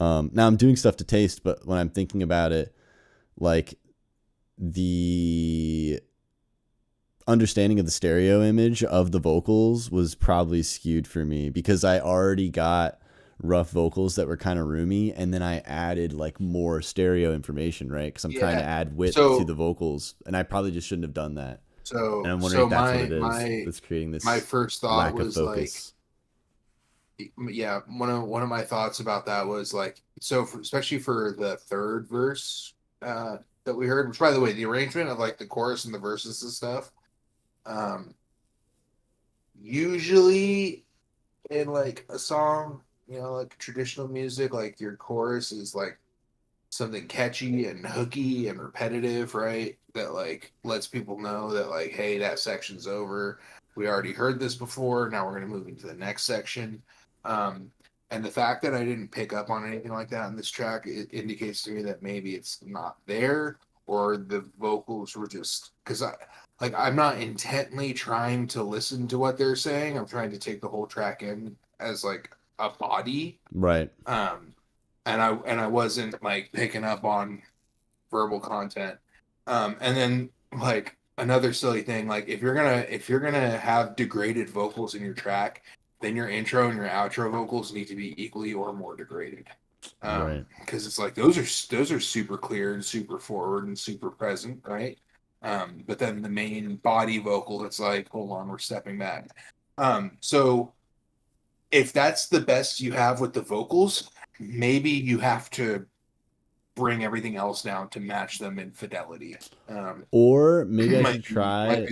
Now I'm doing stuff to taste, but when I'm thinking about it, like the understanding of the stereo image of the vocals was probably skewed for me because I already got rough vocals that were kind of roomy, and then I added like more stereo information, right? Because I'm trying to add width to the vocals, and I probably just shouldn't have done that. So, and I'm wondering if that's what it is that's creating this. My first thought was like, yeah, one of my thoughts about that was like, so especially for the third verse that we heard, which by the way, the arrangement of like the chorus and the verses and stuff, usually in like a song, you know, like traditional music, like your chorus is like something catchy and hooky and repetitive, right? That like lets people know that like, hey, that section's over. We already heard this before. Now we're going to move into the next section. And the fact that I didn't pick up on anything like that in this track, it indicates to me that maybe it's not there, or the vocals were just, because I'm not intently trying to listen to what they're saying. I'm trying to take the whole track in as like a body, right? And I wasn't like picking up on verbal content. And then like another silly thing, like if you're gonna have degraded vocals in your track, then your intro and your outro vocals need to be equally or more degraded. Right. Because it's like those are super clear and super forward and super present, right? But then the main body vocal, it's like, hold on, we're stepping back. So if that's the best you have with the vocals, maybe you have to bring everything else down to match them in fidelity. Or maybe I should try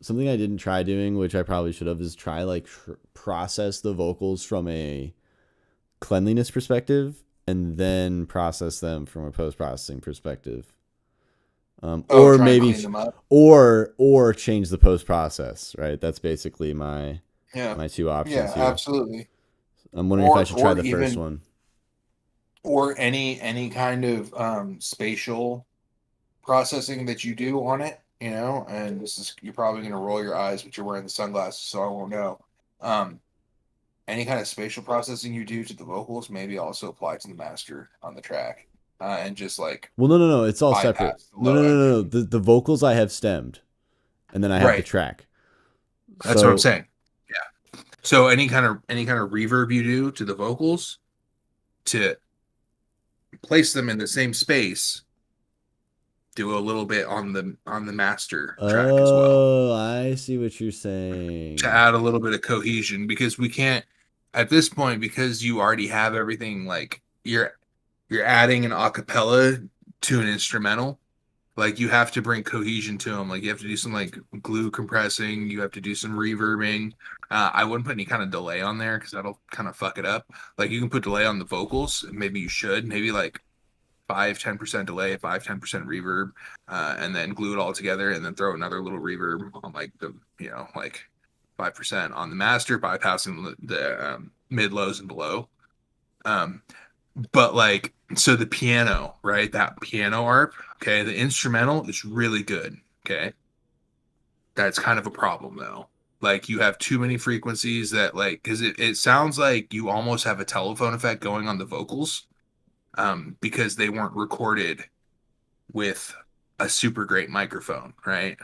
something I didn't try doing, which I probably should have, is try like process the vocals from a cleanliness perspective and then process them from a post-processing perspective. Or maybe or change the post-process, right? That's basically my two options here. Absolutely. I'm wondering if I should try the first one. Or any kind of spatial processing that you do on it, you know, and you're probably going to roll your eyes, but you're wearing the sunglasses, so I won't know. Any kind of spatial processing you do to the vocals maybe also apply to the master on the track. and just like Well, no. It's all separate. bypass the low No. end. The vocals I have stemmed, and then I have the Right. track. That's what I'm saying. Yeah. So any kind of reverb you do to the vocals, to place them in the same space, do a little bit on the master track as well. Oh, I see what you're saying. To add a little bit of cohesion, because we can't at this point, because you already have everything, like you're adding an acapella to an instrumental. Like you have to bring cohesion to them. Like you have to do some like glue compressing. You have to do some reverbing. I wouldn't put any kind of delay on there because that'll kind of fuck it up. Like you can put delay on the vocals. Maybe you should. Maybe like 5-10% delay, 5-10% reverb, and then glue it all together, and then throw another little reverb on like the like 5% on the master, bypassing the mid, lows, and below. But like, so the piano, right? That piano arp, okay, the instrumental is really good, okay? That's kind of a problem though. Like you have too many frequencies that like, because it sounds like you almost have a telephone effect going on the vocals, because they weren't recorded with a super great microphone, right?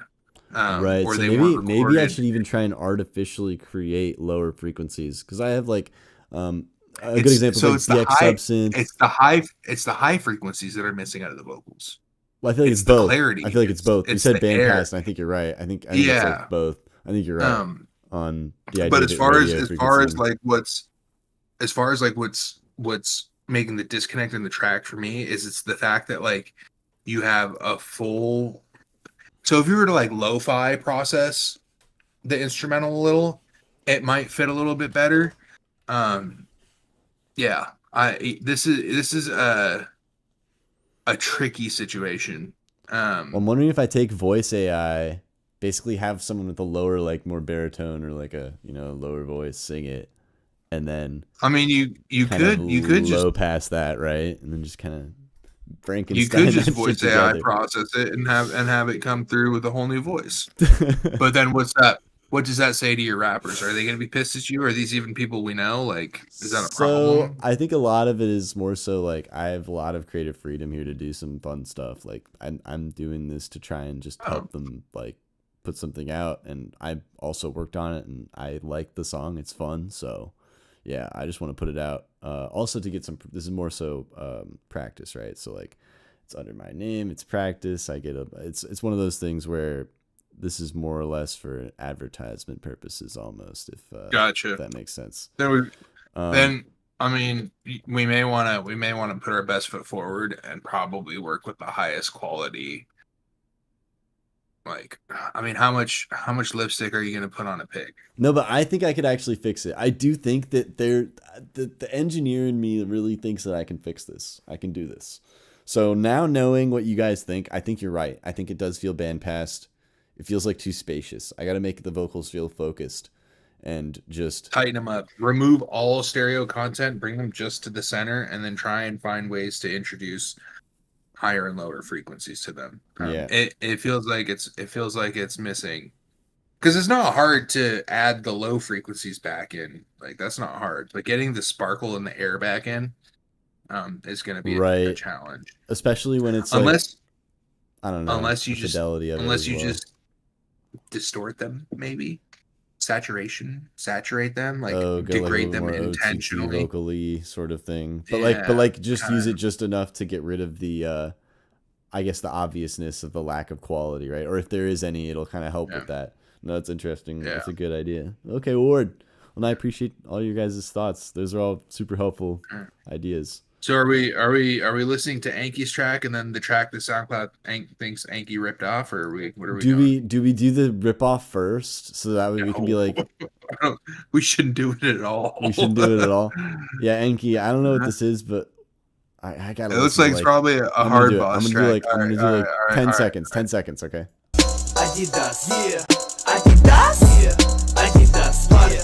Right. Or So they maybe weren't maybe I recorded. should even try and artificially create lower frequencies because I have like a good example So is it's like the DX high, subsynth. it's the high frequencies that are missing out of the vocals. Well, I feel like it's the both. clarity. I feel like it's both. You It's said the air. bandpass, and I think you're right. I think it's Yeah. like both. I think you're right on the idea. But of as it far radio as frequency. like what's making the disconnect in the track for me is it's the fact that like you have a full. So if you were to like lo-fi process the instrumental a little, it might fit a little bit better. Yeah, this is a tricky situation. Well, I'm wondering if I take voice AI, basically have someone with a lower, like more baritone or like a lower voice sing it, and then I mean you could low just pass that, right, and then just kind of Frankenstein. you could just that voice shit AI together. process it and have it come through with a whole new voice. But then what's that? What does that say to your rappers? Are they going to be pissed at you? Are these even people we know? Like, is that a problem? I think a lot of it is more so like I have a lot of creative freedom here to do some fun stuff. Like I'm doing this to try and just help them like put something out, and I also worked on it and I like the song. It's fun, so yeah, I just want to put it out. Also to get some. This is more so practice, right? So like it's under my name. It's practice. I get a. It's one of those things where this is more or less for advertisement purposes, almost. If Gotcha. If that makes sense. Then I mean, we may want to put our best foot forward and probably work with the highest quality. Like, I mean, how much lipstick are you going to put on a pig? No, but I think I could actually fix it. I do think that the engineer in me really thinks that I can fix this. I can do this. So now knowing what you guys think, I think you're right. I think it does feel bandpassed. It feels like too spacious. I got to make the vocals feel focused and just tighten them up. Remove all stereo content, bring them just to the center, and then try and find ways to introduce higher and lower frequencies to them. Yeah. It feels like it's missing, because it's not hard to add the low frequencies back in. Like that's not hard, but getting the sparkle and the air back in is going to be a challenge, especially when it's unless I don't know, unless you just distort them, maybe saturate them, like degrade degrade them more intentionally, vocally sort of thing. But like just use it just enough to get rid of the I guess the obviousness of the lack of quality, right? Or if there is any, it'll kind of help with that. No, that's interesting. Yeah. That's a good idea. Okay, Ward. Well, I appreciate all your guys' thoughts. Those are all super helpful ideas. So are we listening to Anki's track and then the track that SoundCloud thinks Anki ripped off, or what are we doing? Do we do the rip off first so that way we can be like we shouldn't do it at all. We shouldn't do it at all. Yeah, Anki, I don't know what this is, but I got it. Looks like it's probably a hard boss track. I'm gonna do 10 seconds. 10 seconds, okay? Adidas, yeah. Adidas, yeah. Adidas, yeah.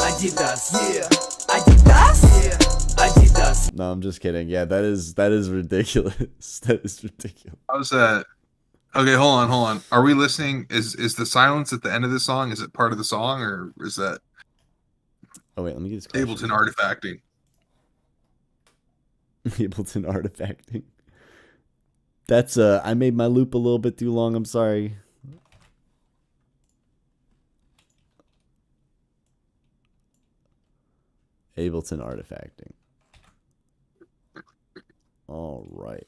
Adidas, yeah. Adidas, yeah. Adidas. No, I'm just kidding. Yeah, that is ridiculous. That is ridiculous. How's that? Okay, hold on. Are we listening? Is the silence at the end of the song? Is it part of the song, or is that? Oh wait, let me get this. Ableton artifacting. Ableton artifacting. That's I made my loop a little bit too long. I'm sorry. Ableton artifacting. All right.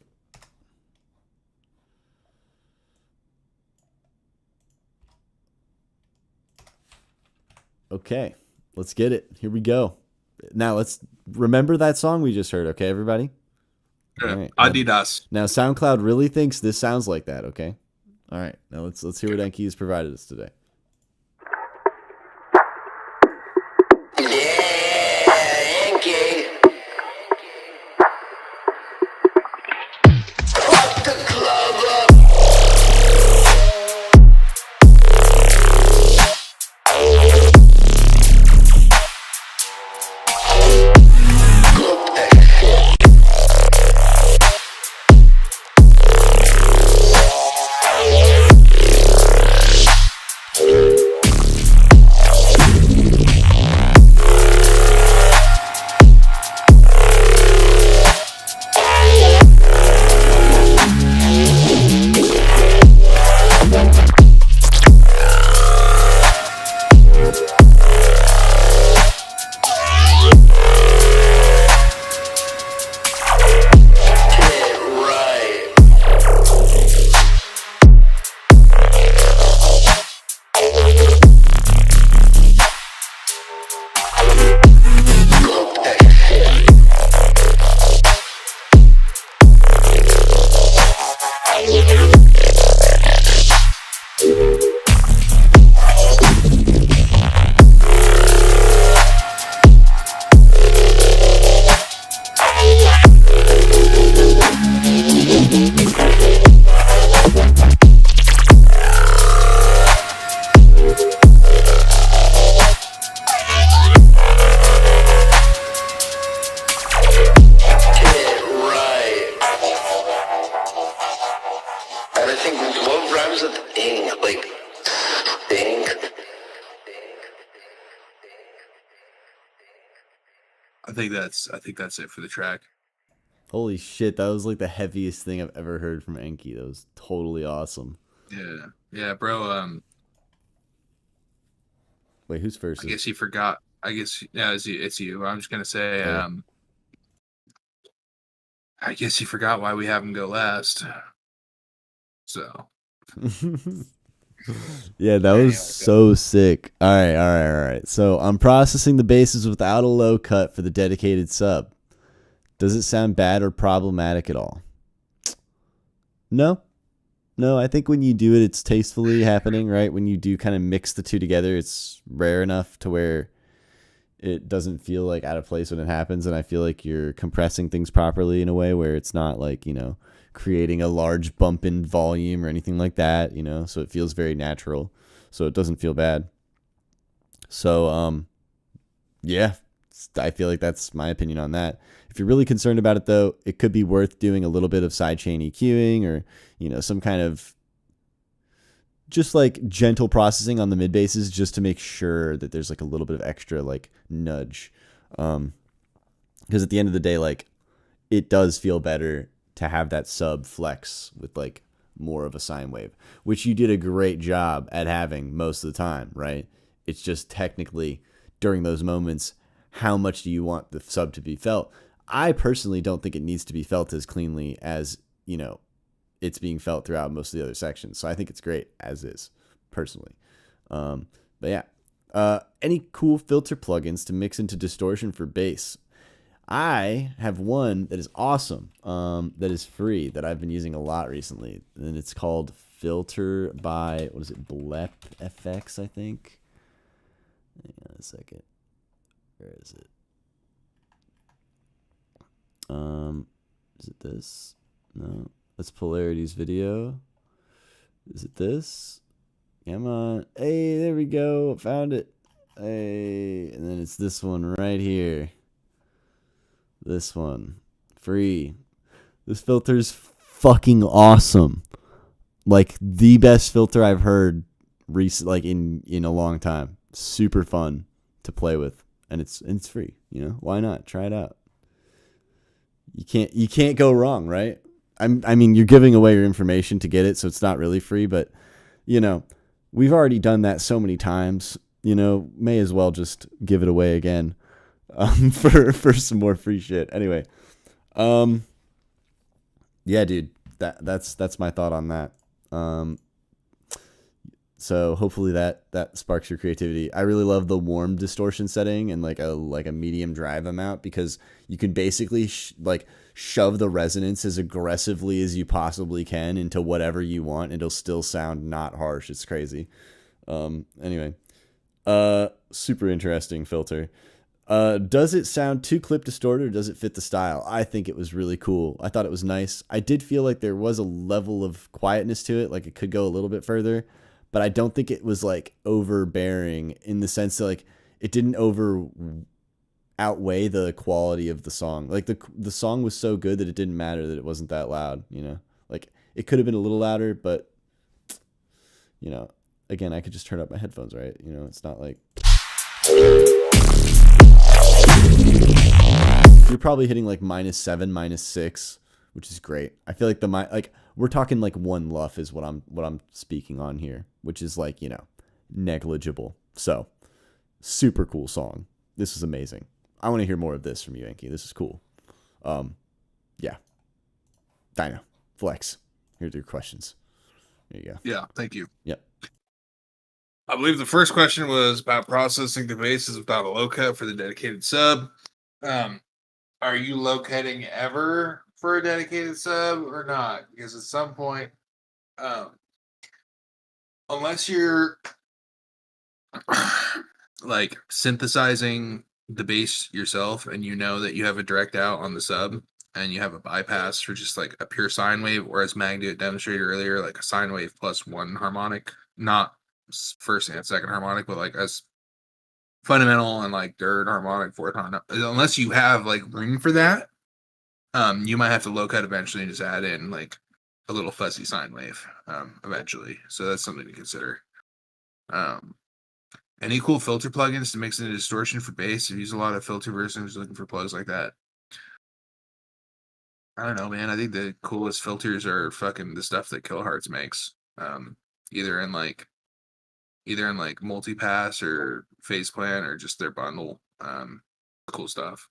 Okay, let's get it. Here we go. Now let's remember that song we just heard, okay, everybody? Yeah. All right. Adidas. Now SoundCloud really thinks this sounds like that, okay? All right. Now let's hear what Enki has provided us today. I think that's it for the track. Holy shit, that was like the heaviest thing I've ever heard from Enki. That was totally awesome. Yeah, bro. Wait, who's first? I guess you forgot. I guess it's you. I'm just gonna say. I guess you forgot why we have him go last. So. Yeah, that was so sick. All right. So I'm processing the basses without a low cut for the dedicated sub. Does it sound bad or problematic at all? No, I think when you do it, it's tastefully happening, right? When you do kind of mix the two together, it's rare enough to where it doesn't feel like out of place when it happens. And I feel like you're compressing things properly in a way where it's not like, creating a large bump in volume or anything like that, so it feels very natural. So it doesn't feel bad. So, yeah, I feel like that's my opinion on that. If you're really concerned about it, though, it could be worth doing a little bit of sidechain EQing or, some kind of just like gentle processing on the mid basses just to make sure that there's like a little bit of extra like nudge. Because at the end of the day, like it does feel better to have that sub flex with like more of a sine wave, which you did a great job at having most of the time, right? It's just technically during those moments, how much do you want the sub to be felt? I personally don't think it needs to be felt as cleanly as, it's being felt throughout most of the other sections. So I think it's great as is, personally. But yeah, any cool filter plugins to mix into distortion for bass? I have one that is awesome, that is free, that I've been using a lot recently, and it's called Filter by, Blep FX, I think. Hang on a second. Where is it? Is it this? No, that's Polarity's video. Is it this? Come on. Hey, there we go. Found it. Hey, and then it's this one right here. This one. Free. This filter's fucking awesome. Like the best filter I've heard in a long time. Super fun to play with. And it's free, Why not? Try it out. You can't go wrong, right? I mean, you're giving away your information to get it, so it's not really free, but you know, we've already done that so many times. You know, may as well just give it away again for some more free shit. Anyway, yeah, dude, that's my thought on that. So hopefully that sparks your creativity. I really love the warm distortion setting and like a medium drive amount, because you can basically shove the resonance as aggressively as you possibly can into whatever you want. And it'll still sound not harsh. It's crazy. Anyway, super interesting filter. Does it sound too clip distorted, or does it fit the style? I think it was really cool. I thought it was nice. I did feel like there was a level of quietness to it, like it could go a little bit further, but I don't think it was like overbearing in the sense that like it didn't outweigh the quality of the song. Like the song was so good that it didn't matter that it wasn't that loud, you know? Like it could have been a little louder, but you know, again, I could just turn up my headphones, right? You know, it's not like you're probably hitting like -7, -6, which is great. I feel like we're talking like one luff is what I'm speaking on here, which is like, you know, negligible. So super cool song. This is amazing. I want to hear more of this from you, Yankee. This is cool. Yeah. Dino, Flex, here's your questions. There you go. Yeah, thank you. Yep. I believe the first question was about processing the bases without a low cut for the dedicated sub. Are you low cutting ever for a dedicated sub or not? Because at some point, unless you're like synthesizing the bass yourself and you know that you have a direct out on the sub and you have a bypass for just like a pure sine wave, or as Magdu demonstrated earlier, like a sine wave plus one harmonic, not first and second harmonic, but like as fundamental and like third harmonic, fourth harmonic. Unless you have like room for that, you might have to low cut eventually and just add in like a little fuzzy sine wave eventually. So that's something to consider. Any cool filter plugins to mix in a distortion for bass? I've used a lot of filter versions looking for plugs like that. I don't know, man. I think the coolest filters are fucking the stuff that Kilohertz makes. Either in like multipass or phase plan or just their bundle. Cool stuff.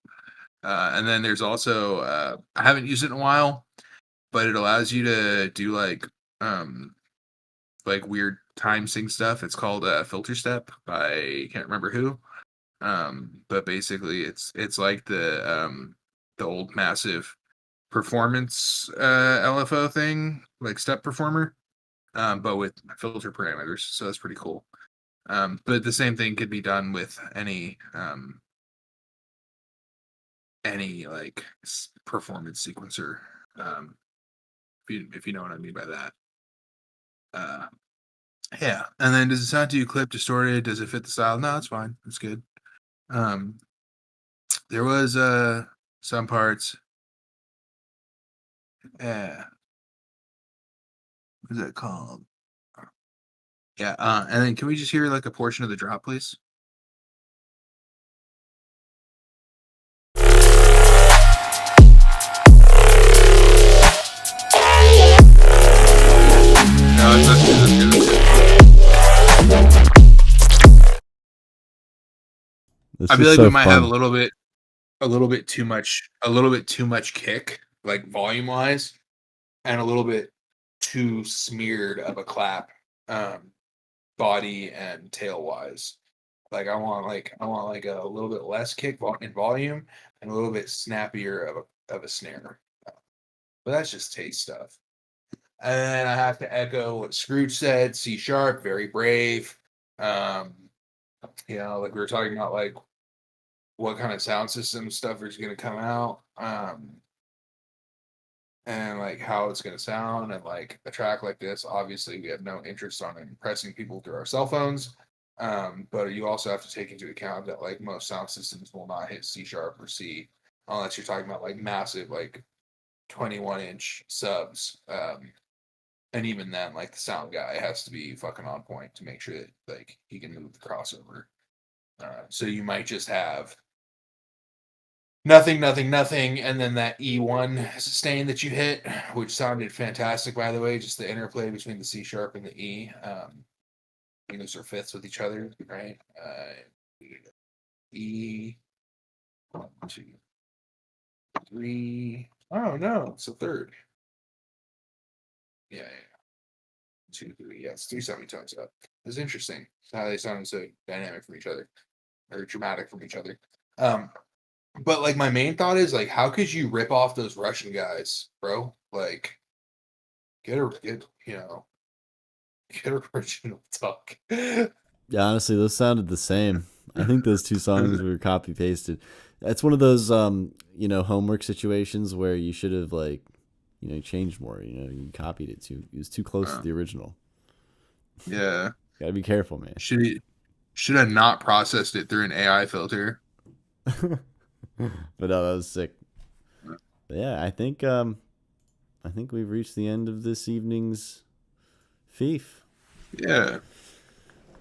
And then there's also I haven't used it in a while, but it allows you to do like weird time sync stuff. It's called Filter Step by can't remember who. But basically it's like the old massive performance LFO thing, like Step Performer. But with filter parameters, so that's pretty cool. But the same thing could be done with any like performance sequencer, if you know what I mean by that. Yeah, and then does it sound too clip distorted? Does it fit the style? No, it's fine. It's good. There was some parts. Yeah. What is that called? Yeah, and then can we just hear like a portion of the drop, please? No, that's good. I feel like we might have a little bit too much kick, like volume wise, and a little bit too smeared of a clap, body and tail wise. Like I want like a little bit less kick in volume and a little bit snappier of a snare. But that's just taste stuff. And then I have to echo what Scrooge said, C sharp, very brave. You know, like we were talking about like what kind of sound system stuff is going to come out. And like how it's going to sound, and like a track like this, obviously we have no interest on impressing people through our cell phones. But you also have to take into account that like most sound systems will not hit C sharp or C unless you're talking about like massive like 21-inch subs. And even then, like the sound guy has to be fucking on point to make sure that like he can move the crossover. So you might just have nothing, and then that E1 sustain that you hit, which sounded fantastic, by the way. Just the interplay between the C sharp and the E. Those are fifths with each other, right? E, 1, 2, 3. Oh no, it's a third. Yeah. 2, 3. Yeah, it's 3 semitones up. It's interesting how they sound so dynamic from each other, or dramatic from each other. But like my main thought is like, how could you rip off those Russian guys, bro? Like, get original talk. Yeah, honestly, those sounded the same. I think those two songs were copy pasted. That's one of those homework situations where you should have like, changed more. You copied it too. It was too close to the original. Yeah, gotta be careful, man. Should have not processed it through an AI filter. But no, that was sick. But yeah, I think we've reached the end of this evening's FEEF. Yeah.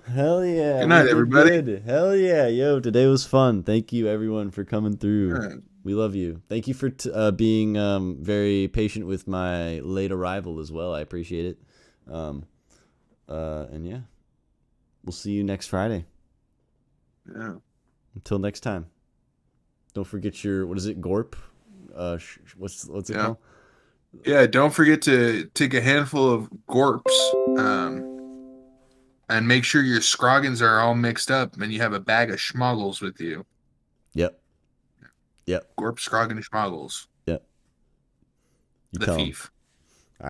Hell yeah. Good night, everybody. Good. Hell yeah. Yo, today was fun. Thank you, everyone, for coming through. Yeah. We love you. Thank you for being very patient with my late arrival as well. I appreciate it. And yeah, we'll see you next Friday. Yeah. Until next time. Don't forget your, what is it, Gorp? What's it called? Yeah, don't forget to take a handful of Gorps, and make sure your Scroggins are all mixed up and you have a bag of Schmogles with you. Yep. Gorp, Scroggin, Schmogles. Yep. The FEEF.